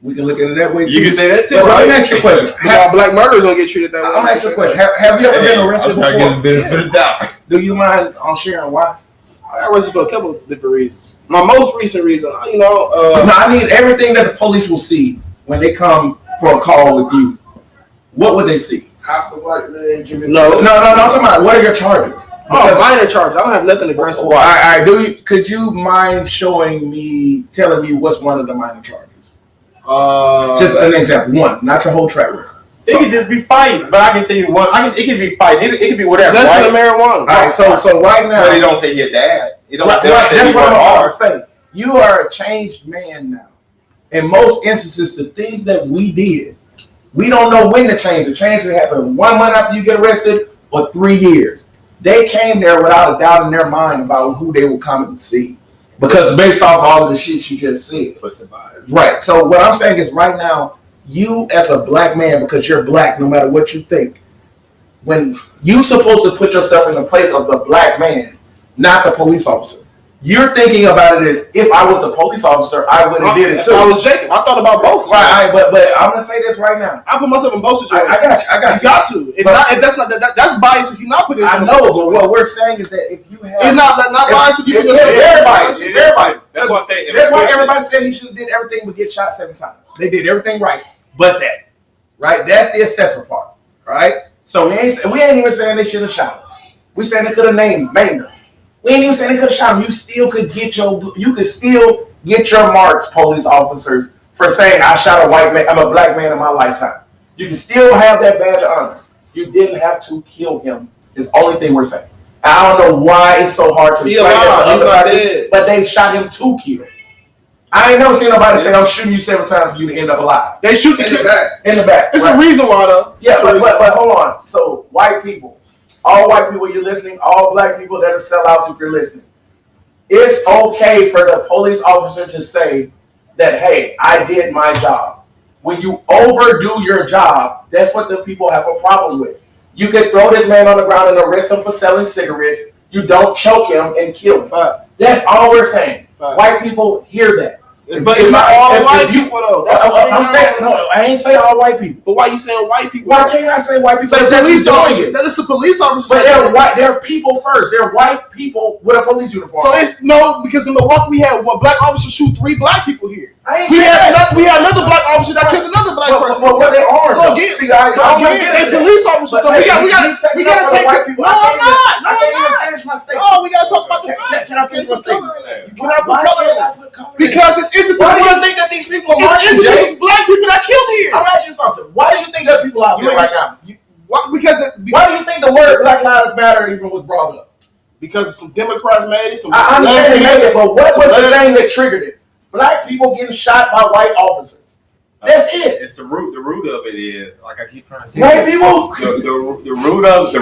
We can look at it that way too. You can say that too. Let me ask you a question. Black murderers don't get treated that way. I'm gonna ask you a question. Have you ever been arrested before? I'm benefit of doubt. Do you mind on sharing why? I got arrested for a couple of different reasons. My most recent reason, I need everything that the police will see when they come for a call with you. What would they see? Hostile white man giving. No. I'm talking about what are your charges? Minor charges. I don't have nothing aggressive. Could you mind telling me what's one of the minor charges? Just an example. One, not your whole track record. It could just be fighting, but I can tell you one. It could be fighting. It could be whatever. Possession of marijuana. All right, so right now, but they don't say your dad. They don't. Right, that's what I'm about to say. You are a changed man now. In most instances, the things that we did, we don't know when to change. The change will happen 1 month after you get arrested or 3 years. They came there without a doubt in their mind about who they were coming to see. Because based off all of the shit you just said. Right. So what I'm saying is right now, you as a black man, because you're black, no matter what you think, when you're supposed to put yourself in the place of the black man, not the police officer. You're thinking about it as if I was the police officer, I would have did it too. I was Jacob. I thought about both. Right, but I'm gonna say this right now. I put myself in both situations. I got you. You got to. If that's not that's bias. If you're not putting yourself, I know, but what we're saying is that if you have, it's not bias. If you put yourself, everybody. That's what I say. That's why everybody said he should have did everything but get shot 7 times. They did everything right, but that. Right, that's the assessment part. Right. So we ain't even saying they should have shot him. We saying they could have named him. We ain't even saying they could have shot him. You still could get your marks, police officers, for saying I shot a white man. I'm a black man in my lifetime. You can still have that badge of honor. You didn't have to kill him. Is the only thing we're saying. I don't know why it's so hard to explain that, but they shot him to kill. I ain't never seen nobody say I'm shooting you 7 times for you to end up alive. They shoot the kid in the back. It's a reason why though. Yeah, but hold on. So white people. All white people, you're listening. All black people that are sellouts, if you're listening. It's okay for the police officer to say that, hey, I did my job. When you overdo your job, that's what the people have a problem with. You could throw this man on the ground and arrest him for selling cigarettes. You don't choke him and kill him. That's all we're saying. White people hear that. But it's not all white people though. That's I'm saying no. I ain't saying all white people. But why you saying white people? Why can't I say white people? Say police officers. That's the police officers. But they're white. They're people first. They're white people with a police uniform. So it's no, because in Milwaukee we had one black officer shoot 3 black people here. We had another black officer that killed another black person. But were they armed? So again, they police officers. So we gotta take white people. No, I'm not. No, I'm not. Oh, we gotta talk about the fact. Can I finish my statement? You cannot put color in that. Because it's instances. Why do you think that these people are marching? It's black people that killed here. I'm asking you something. Why do you think there are people out there right now? Why do you think the word Black Lives Matter even was brought up? Because some Democrats made it. I understand they made it, but what was the thing that triggered it? Black people getting shot by white officers. That's it. It's the root. The root of it is like I keep trying to. White people. The root of it.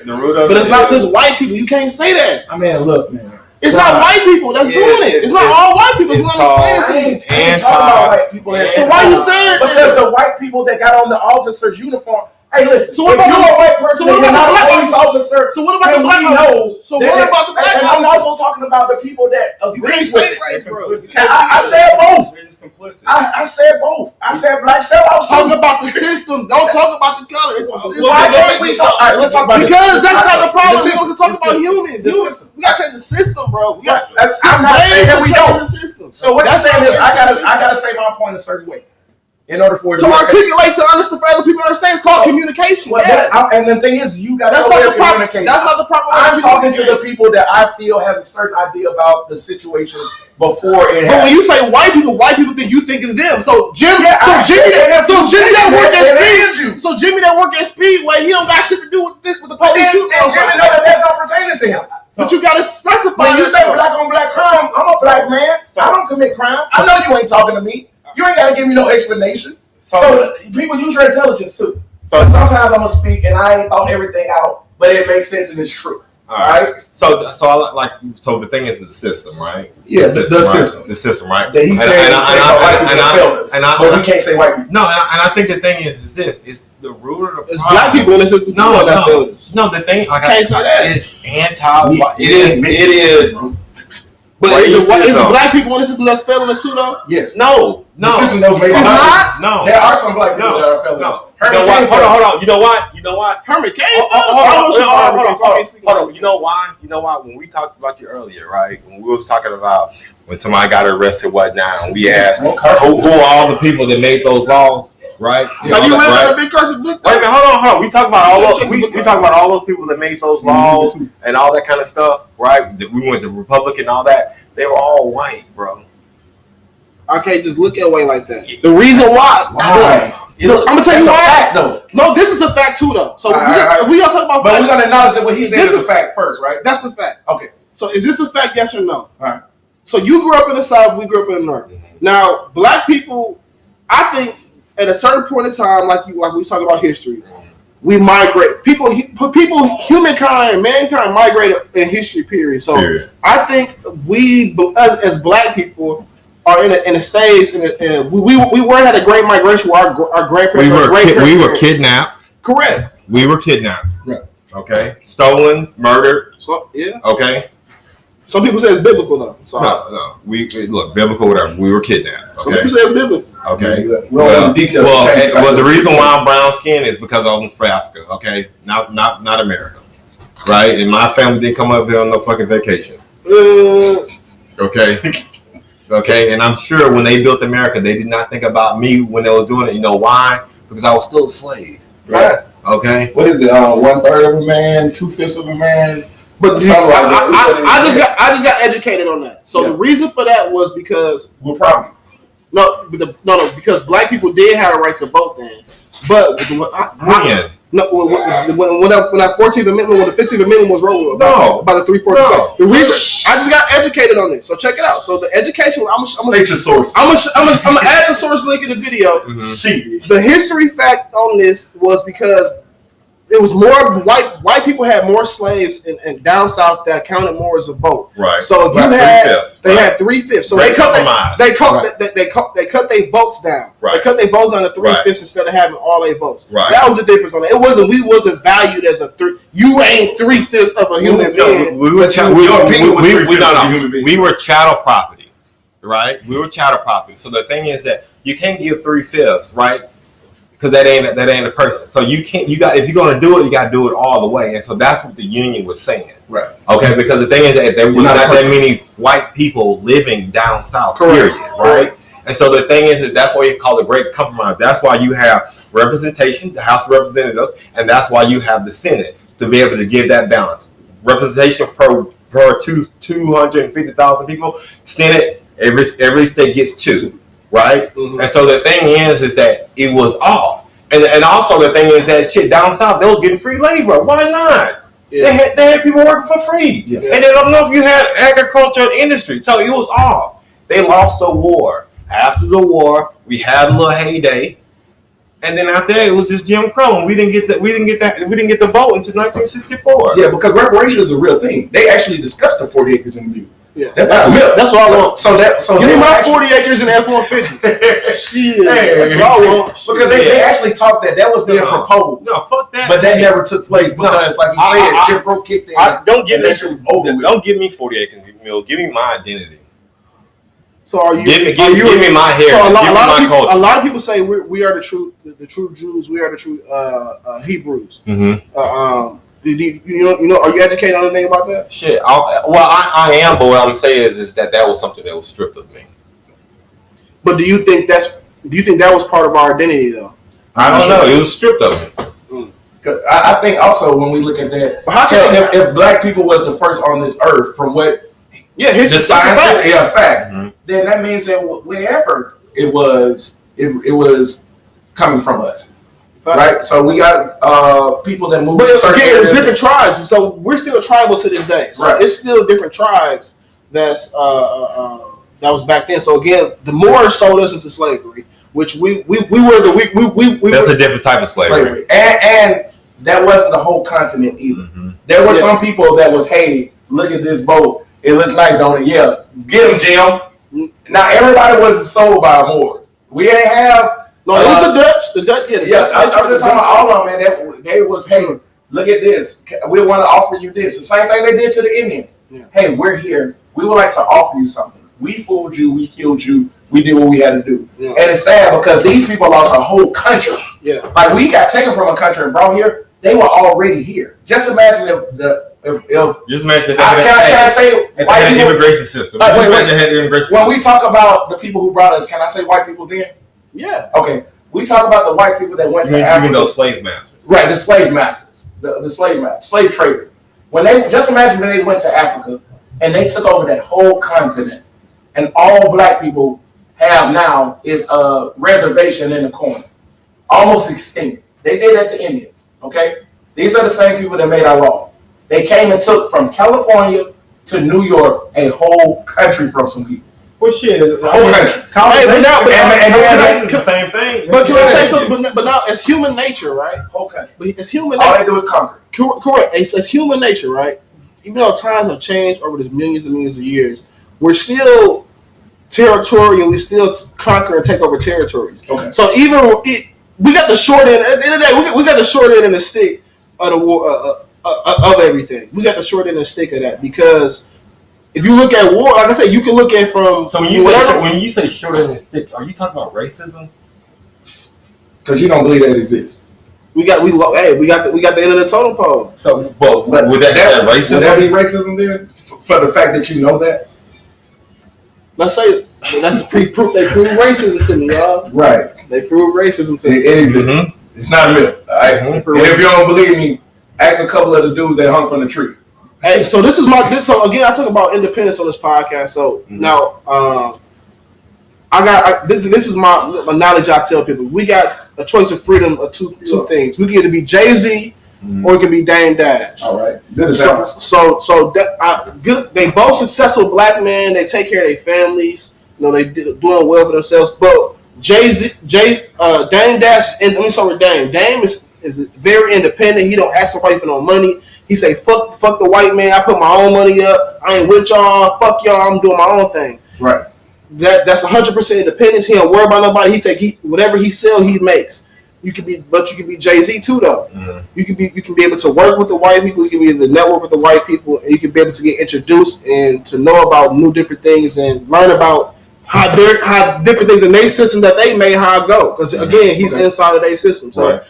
But it's not just white people. You can't say that. I mean, look, man. It's not white people that's doing it. It's not all white people. It's not explaining to you. I ain't talking about white people. So why you saying it? Because the white people that got on the officer's uniform. Hey, listen. So what about a white person? So what about the black officer? So what about the black officers? So what about the black officers? I'm also talking about the people that agree with it. Race, bro. I said both. I said both. I said black sellouts. Talk about the system. Don't talk about the color. It's the system. Why can't we talk? All right, let's talk about because that's not the problem. We want to talk about humans. We gotta change the system, bro. I'm not saying that we don't. So what you're saying is I gotta say my point a certain way. In order for it to articulate, to understand, for other people to understand, it's called communication. Well, and the thing is, you got to communicate. That's not the proper way. I'm talking to the people that I feel have a certain idea about the situation before it happens. But when you say white people think you think of them. So Jimmy that work at Speedway, he don't got shit to do with this with the police shooting. And Jimmy know that that's not pertaining to him. But you gotta specify. When you say black on black crime, I'm a black man. I don't commit crime. I know you ain't talking to me. You ain't gotta give me no explanation. So people use your intelligence too. So sometimes I'm gonna speak and I ain't thought everything out, but it makes sense and it's true. All right. So I like. So the thing is the system, right? Yeah, the system. The system, right? That he said but we can't say white people. No, and I think the thing is this: it's the root of the problem. It's black people in the system. No. The thing, like I can't say that. It's anti-white. It is. But is it black people in the system that's failing us too, though? Yes. No. The system knows maybe it's not. No. There are some black people that are failing us. Hold on. You know what? Herman Cain. Hold on. You know why? When we talked about you earlier, right? When we was talking about when somebody got arrested, whatnot, and we asked who are all the people that made those laws, right? Have you read the big cursive book? Wait a minute, hold on. We talk about all those. We talk about all those people that made those laws and all that kind of stuff, right? We went to Republican and all that. They were all white, bro. I can't just look at white like that. The reason why? I'm gonna tell you why. Fact, though. No, this is a fact too, though. So if we gonna talk about, but we're gonna acknowledge that what he said is a fact first, right? That's a fact. Okay. So is this a fact? Yes or no? All right. So you grew up in the South. We grew up in the North. Now, black people, I think, at a certain point in time, like we talk about history, we migrate. Humankind, mankind migrated in history. Period. So I think we, as black people, are in a stage. We were at a great migration where our grandparents. We were kidnapped. Correct. We were kidnapped. Right. Okay. Stolen, murdered. So yeah. Okay. Some people say it's biblical though. So no. We look biblical, whatever. We were kidnapped. Okay. Some people say it's biblical. Okay. Well, the reason why I'm brown skinned is because I'm from Africa. Okay. Not America. Right. And my family didn't come up here on no fucking vacation. Okay. Okay. And I'm sure when they built America, they did not think about me when they were doing it. You know why? Because I was still a slave. Right. Okay. What is it? 1/3 of a man, 2/5 of a man. But I just got educated on that. So the reason for that was because because black people did have a right to vote then. But when that 14th Amendment, when the 15th Amendment was rolled about the 3/4. The reason I just got educated on this. So check it out. So the education, I'm gonna add the source link in the video. The history fact on this was because it was more white people had more slaves in down south that counted more as a vote. Right. So if they had 3/5. So they cut their votes down. Right. They cut their votes down to 3/5 instead of having all their votes. Right. That was the difference on it. We wasn't valued as you ain't 3/5 of a human being. We were chattel property. Right? We were chattel property. So the thing is that you can't give 3/5, right? Because that ain't a person. So if you're gonna do it, you gotta do it all the way. And so that's what the union was saying. Right. Okay, because the thing is that there was not that many white people living down south, period. Right? And so the thing is that that's why you call the Great Compromise. That's why you have representation, the House of Representatives, and that's why you have the Senate to be able to give that balance. Representation per 250,000 people, Senate, every state gets 2. Right? Mm-hmm. And so the thing is that it was off. And also the thing is that shit down south, they was getting free labor. Why not? Yeah. They had people working for free. Yeah. And they don't know if you had agriculture and industry. So it was off. They lost the war. After the war, we had a little heyday. And then after that, it was just Jim Crow. And we didn't get the vote until 1964. Yeah, because reparation is a real thing. They actually discussed the 40 acres in the Butte. Yeah, that's what I want. So give me my 40 acres in F-150. Shit, that's what I want. Because they actually talked that was being proposed. No, fuck that. But that never took place because, like you said, Jim Crow kicked in. Don't give me 40 acres, Mill. Give me my identity. So are you? Give me my hair. So a lot of people say we are the true Jews. We are the true Hebrews. Mm-hmm. You know, are you educated on anything about that? Shit. I am, but what I'm saying is that was something that was stripped of me. But do you think that was part of our identity though? I don't know. It was stripped of me. I think also when we look at that, if black people was the first on this earth, from what the science fact, mm-hmm. then that means that wherever it was coming from us. Right, so we got people that moved. But again, it was different tribes, so we're still tribal to this day. So it's still different tribes that was back then. So again, the Moors sold us into slavery, which we were the That's a different type of slavery, and that wasn't the whole continent either. Mm-hmm. There were some people that was, hey, look at this boat, it looks nice, don't it? Yeah, get him, Jim. Now everybody wasn't sold by Moors. We ain't have. No, it was the Dutch. The Dutch did it. Yes, I was just talking about all of them, man. They was, hey, look at this. We want to offer you this. The same thing they did to the Indians. Yeah. Hey, we're here. We would like to offer you something. We fooled you. We killed you. We did what we had to do. Yeah. And it's sad because these people lost a whole country. Yeah. Like, we got taken from a country and brought here. They were already here. Just imagine just imagine can I say white people, immigration system. Like, when we talk about the people who brought us, can I say white people then? Yeah. Okay. We talk about the white people that went to Africa. Even those slave masters. Right, the slave masters. The slave masters. Slave traders. Just imagine when they went to Africa and they took over that whole continent. And all black people have now is a reservation in the corner. almost extinct. They did that to Indians, okay? These are the same people that made our laws. They came and took from California to New York a whole country from some people. Well, shit, the whole country. It's the same thing. But can I say something? But now it's human nature, right? Whole country. But it's human All nature. they do is conquer. Correct. It's human nature, right? Even though times have changed over the millions and millions of years, we're still territorial. We still conquer and take over territories. Okay. So we got the short end. At the end of the day, we got the short end and the stick of the war of everything. We got the short end and the stick of that because if you look at war, like I said, you can look at from. So when you say short end and stick, are you talking about racism? Because you don't believe that it exists. We got the end of the totem pole. So, but would that be racism? Would that be racism then? For the fact that you know that? Let's say that's proof. They prove racism to me, y'all. Right. They prove racism to me. It exists. Mm-hmm. It's not a myth. All right. Mm-hmm. And if you don't believe me, ask a couple of the dudes that hung from the tree. Hey, so so again, I talk about independence on this podcast. So now, this is my knowledge. I tell people we got a choice of freedom of two things. We can either be Jay-Z or it can be Dame Dash. All right, good example. Good. They both successful black men. They take care of their families. You know, they doing well for themselves. But Dame Dash, Dame is very independent. He don't ask somebody for no money. He say fuck the white man. I put my own money up. I ain't with y'all. Fuck y'all. I'm doing my own thing. Right. That's 100% independence. He don't worry about nobody. Whatever he sell, he makes. You can be Jay-Z too, though. Mm-hmm. You can be able to work with the white people. You can be able to network with the white people, and you can be able to get introduced and to know about new different things and learn about how different things in their system that they made how it go. Because again, he's inside of their system. So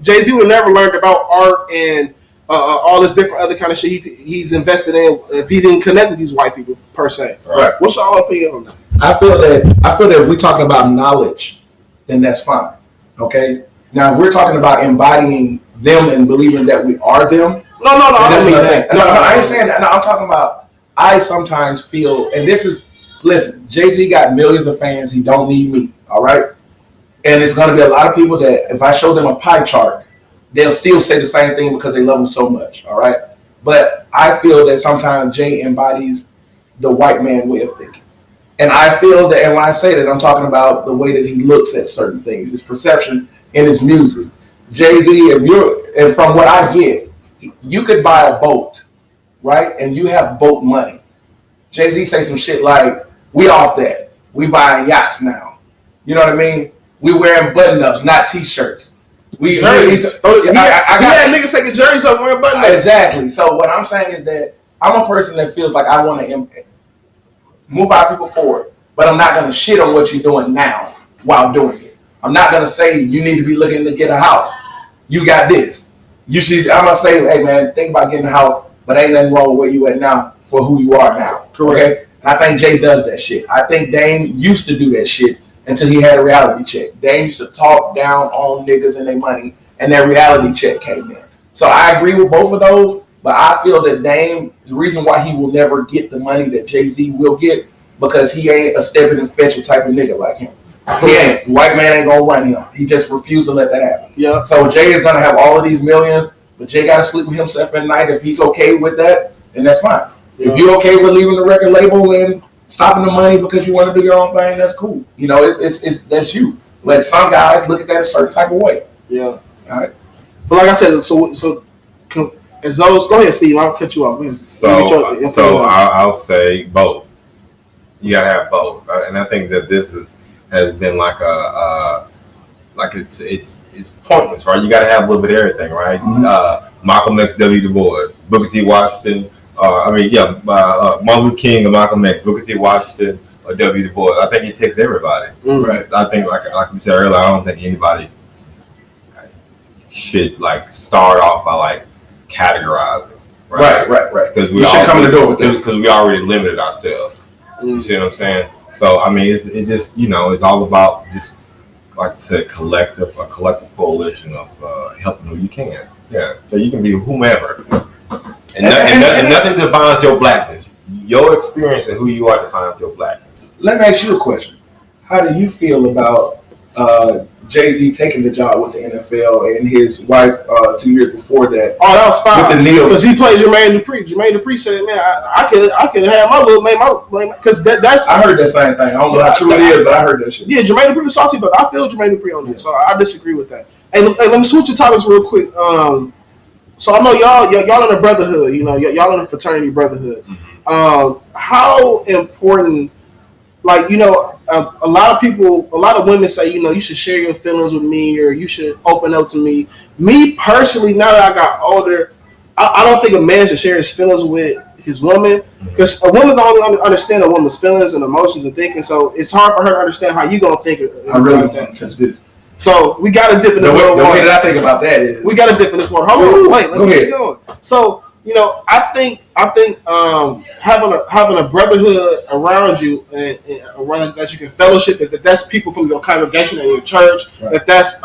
Jay-Z would never learned about art and all this different other kind of shit he's invested in if he didn't connect with these white people per se. Right. What's your opinion on that? I feel that if we're talking about knowledge, then that's fine. Okay. Now, if we're talking about embodying them and believing that we are them, no, I don't mean that. No, I ain't saying that. No, I'm talking about. I sometimes feel, and this is, listen, Jay-Z got millions of fans. He don't need me. All right. And it's going to be a lot of people that if I show them a pie chart, they'll still say the same thing because they love him so much. All right. But I feel that sometimes Jay embodies the white man way of thinking. And I feel that, and when I say that, I'm talking about the way that he looks at certain things, his perception in his music. Jay-Z, and from what I get, you could buy a boat, right? And you have boat money. Jay-Z say some shit like, we off that. We buying yachts now. You know what I mean? We wearing button-ups, not T-shirts. I got niggas taking jerseys up wearing button-ups. Exactly. So what I'm saying is that I'm a person that feels like I want to move our people forward, but I'm not going to shit on what you're doing now while doing it. I'm not going to say you need to be looking to get a house. You got this. I'm going to say, hey, man, think about getting a house, but ain't nothing wrong with where you at now for who you are now. Okay? And I think Jay does that shit. I think Dame used to do that shit until he had a reality check. Dame used to talk down on niggas and their money, and their reality check came in. So I agree with both of those, but I feel that Dame, the reason why he will never get the money that Jay-Z will get, because he ain't a stepping and fetching type of nigga like him. He ain't. White man ain't gonna run him. He just refused to let that happen. Yeah. So Jay is gonna have all of these millions, but Jay gotta sleep with himself at night. If he's okay with that, then that's fine. Yeah. If you're okay with leaving the record label and stopping the money because you want to do your own thing, that's cool. You know, it's that's you. But some guys look at that a certain type of way. Yeah. All right. But like I said, so as those, go ahead, Steve. I'll cut you off. I'll say both. You gotta have both, and I think that this has been like it's pointless, right? You gotta have a little bit of everything, right? Mm-hmm. Malcolm X, W. Du Bois, Booker T. Washington. Martin Luther King and Malcolm X, Booker T. Washington, or W. Du Bois. I think it takes everybody. Right. I think, like we said earlier, I don't think anybody should like start off by like categorizing. Right. Because we should come to the door with that. Because we already limited ourselves. You see what I'm saying? So I mean, it's just it's all about just like I said, a collective coalition of helping who you can. Yeah. So you can be whomever. And nothing defines your blackness. Your experience and who you are defines your blackness. Let me ask you a question. How do you feel about Jay-Z taking the job with the NFL and his wife 2 years before that. Oh, that was fine. With the Neil. Because he played Jermaine Dupri. Jermaine Dupri said, man, I could have my little man, because that's. I heard that same thing. I don't know how true it is, but I heard that shit. Yeah, Jermaine Dupri was salty, but I feel Jermaine Dupri on this, so I disagree with that. Hey, let me switch the topics real quick. So I know y'all in a brotherhood, y'all in a fraternity brotherhood. Mm-hmm. How important, a lot of women say, you should share your feelings with me, or you should open up to me. Me personally, now that I got older, I don't think a man should share his feelings with his woman, because a woman can only understand a woman's feelings and emotions and thinking. So it's hard for her to understand how you gonna think. I really want to touch this. So we got to dip in this water. The way that I think about that is we got to dip in this water. Hold on, wait, let me get going. So I think having a brotherhood around you and around that you can fellowship, if that's people from your congregation and your church, right. If that's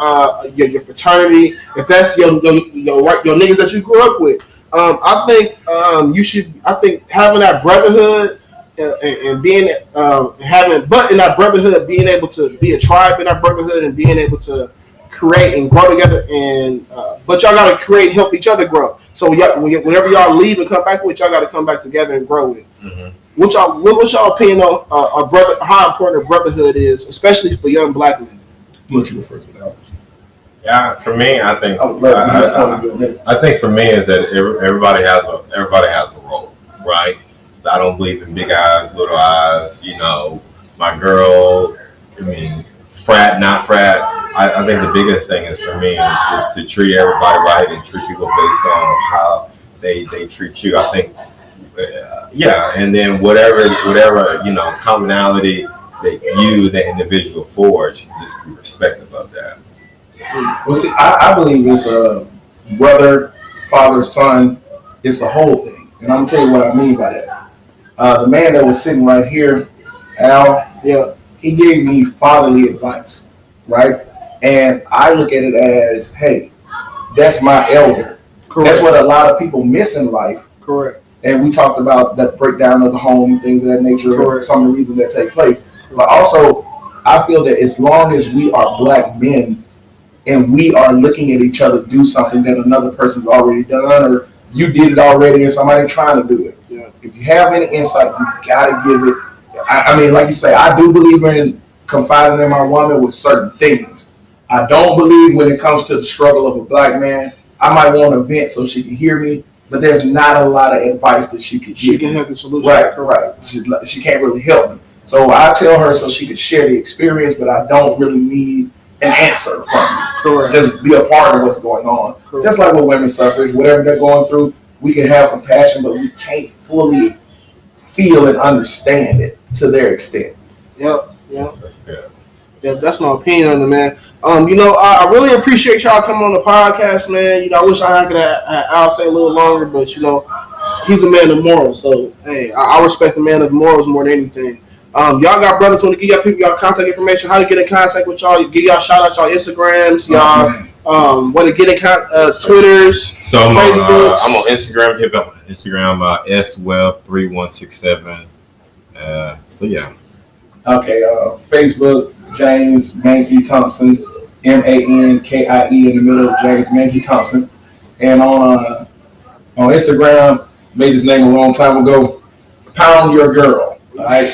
your fraternity, if that's your niggas that you grew up with, I think I think having that brotherhood and being in that brotherhood, being able to be a tribe in that brotherhood and being able to create and grow together, and but y'all got to create and help each other grow. So whenever y'all leave and come back with, y'all got to come back together and grow with. Mm-hmm. What's y'all opinion on how important a brotherhood is, especially for young black men? What you refer to that? Yeah, for me, I think I think for me is that everybody has a role, right? I don't believe in big eyes, little eyes. My girl. Frat, not frat. I think the biggest thing is for me is to treat everybody right and treat people based on how they treat you. I think, and then whatever commonality that you, the individual, forge, just be respectful of that. Well, see, I believe it's a brother, father, son. It's the whole thing, and I'm gonna tell you what I mean by that. The man that was sitting right here, Al. Yeah. He gave me fatherly advice, right? And I look at it as, hey, that's my elder. Correct. That's what a lot of people miss in life. Correct. And we talked about the breakdown of the home and things of that nature. Correct. Some of the reasons that take place. Correct. But also, I feel that as long as we are black men and we are looking at each other do something that another person's already done, or you did it already and somebody trying to do it. Yeah. If you have any insight, you got to give it. I mean, like you say, I do believe in confiding in my woman with certain things. I don't believe when it comes to the struggle of a black man. I might want to vent so she can hear me, but there's not a lot of advice that she could give. She can help the solution. Right. She can't really help me. So I tell her so she could share the experience, but I don't really need an answer from you. Correct. Just be a part of what's going on. Correct. Just like with women's suffrage, whatever they're going through, we can have compassion, but we can't fully feel and understand it to their extent. Yep. That's good. Yeah, that's my opinion on it, man. I really appreciate y'all coming on the podcast, man. I wish I could have Al say a little longer, but he's a man of morals. So hey, I respect the man of morals more than anything. Y'all got brothers want to give y'all people y'all contact information, how to get in contact with y'all, give y'all shout out y'all Instagrams, y'all what to get in Twitters, so Facebook. I'm on Instagram. Hit up on Instagram s1e4 so yeah. Okay, Facebook, James Mankey Thompson, Mankie in the middle of James Mankey Thompson, and on Instagram, made his name a long time ago. Pound your girl. All right.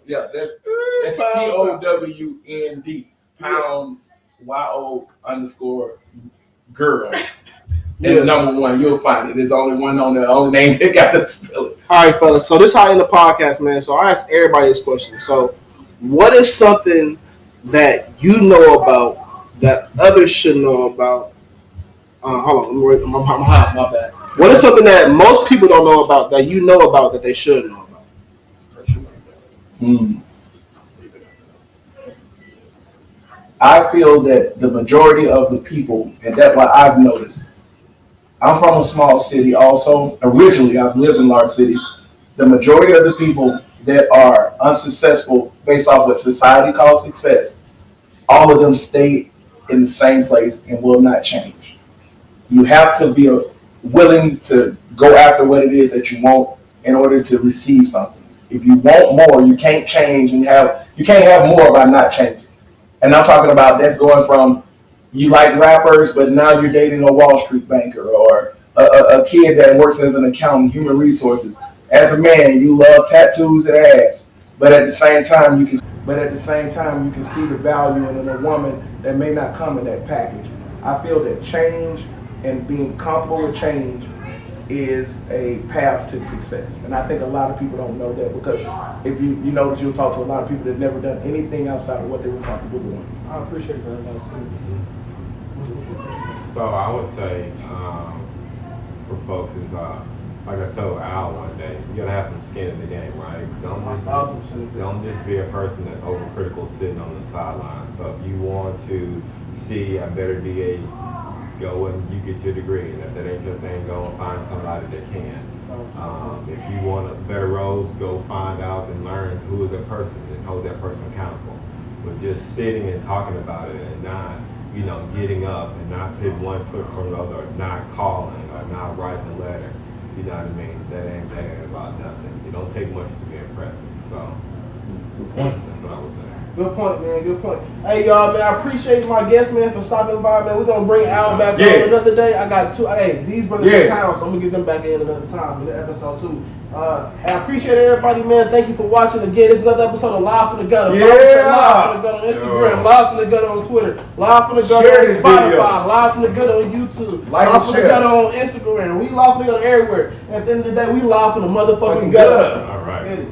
Yeah. That's POWND. Pound YO_girl. And the number one, you'll find it. There's only one on the only name that got the spell it. All right, fellas. So this is how I end the podcast, man. So I asked everybody this question. So, what is something that you know about that others should know about? Hold on, my bad. What is something that most people don't know about that you know about that they should know about? I feel that the majority of the people, and that's what I've noticed. I'm from a small city also. Originally, I've lived in large cities. The majority of the people that are unsuccessful based off what society calls success, all of them stay in the same place and will not change. You have to be willing to go after what it is that you want in order to receive something. If you want more, you can't change and you can't have more by not changing. And I'm talking about that's going from you like rappers, but now you're dating a Wall Street banker or a kid that works as an accountant, human resources. As a man, you love tattoos and ass, but at the same time you can see the value in a woman that may not come in that package. I feel that change and being comfortable with change is a path to success. And I think a lot of people don't know that, because if you know that you'll talk to a lot of people that have never done anything outside of what they were comfortable doing. I appreciate that. So I would say for folks is like I told Al one day, you gotta have some skin in the game, right? Don't just be a person that's overcritical sitting on the sidelines. So if you want to see a better DA, go and you get your degree, and if that ain't your thing, go and find somebody that can. If you want a better roles, go find out and learn who is that person and hold that person accountable. But just sitting and talking about it and not, getting up and not putting one foot from the other, or not calling, or not writing a letter, you know what I mean? That ain't about nothing. It don't take much to be impressive. So that's what I would say. Good point, man. Good point. Hey, y'all, man, I appreciate my guests, man, for stopping by, man. We're going to bring Al back on another day. I got two. Hey, these brothers in town, so I'm going to get them back in another time in the episode too. And I appreciate everybody, man. Thank you for watching. Again, it's another episode of Live from the Gutter. Live from the Gutter on Instagram. Live from the Gutter on Twitter. Live from the Gutter on Spotify. Live from the Gutter on YouTube. Live from the Gutter on Instagram. We live from the Gutter everywhere. At the end of the day, we live from the motherfucking gutter. All right.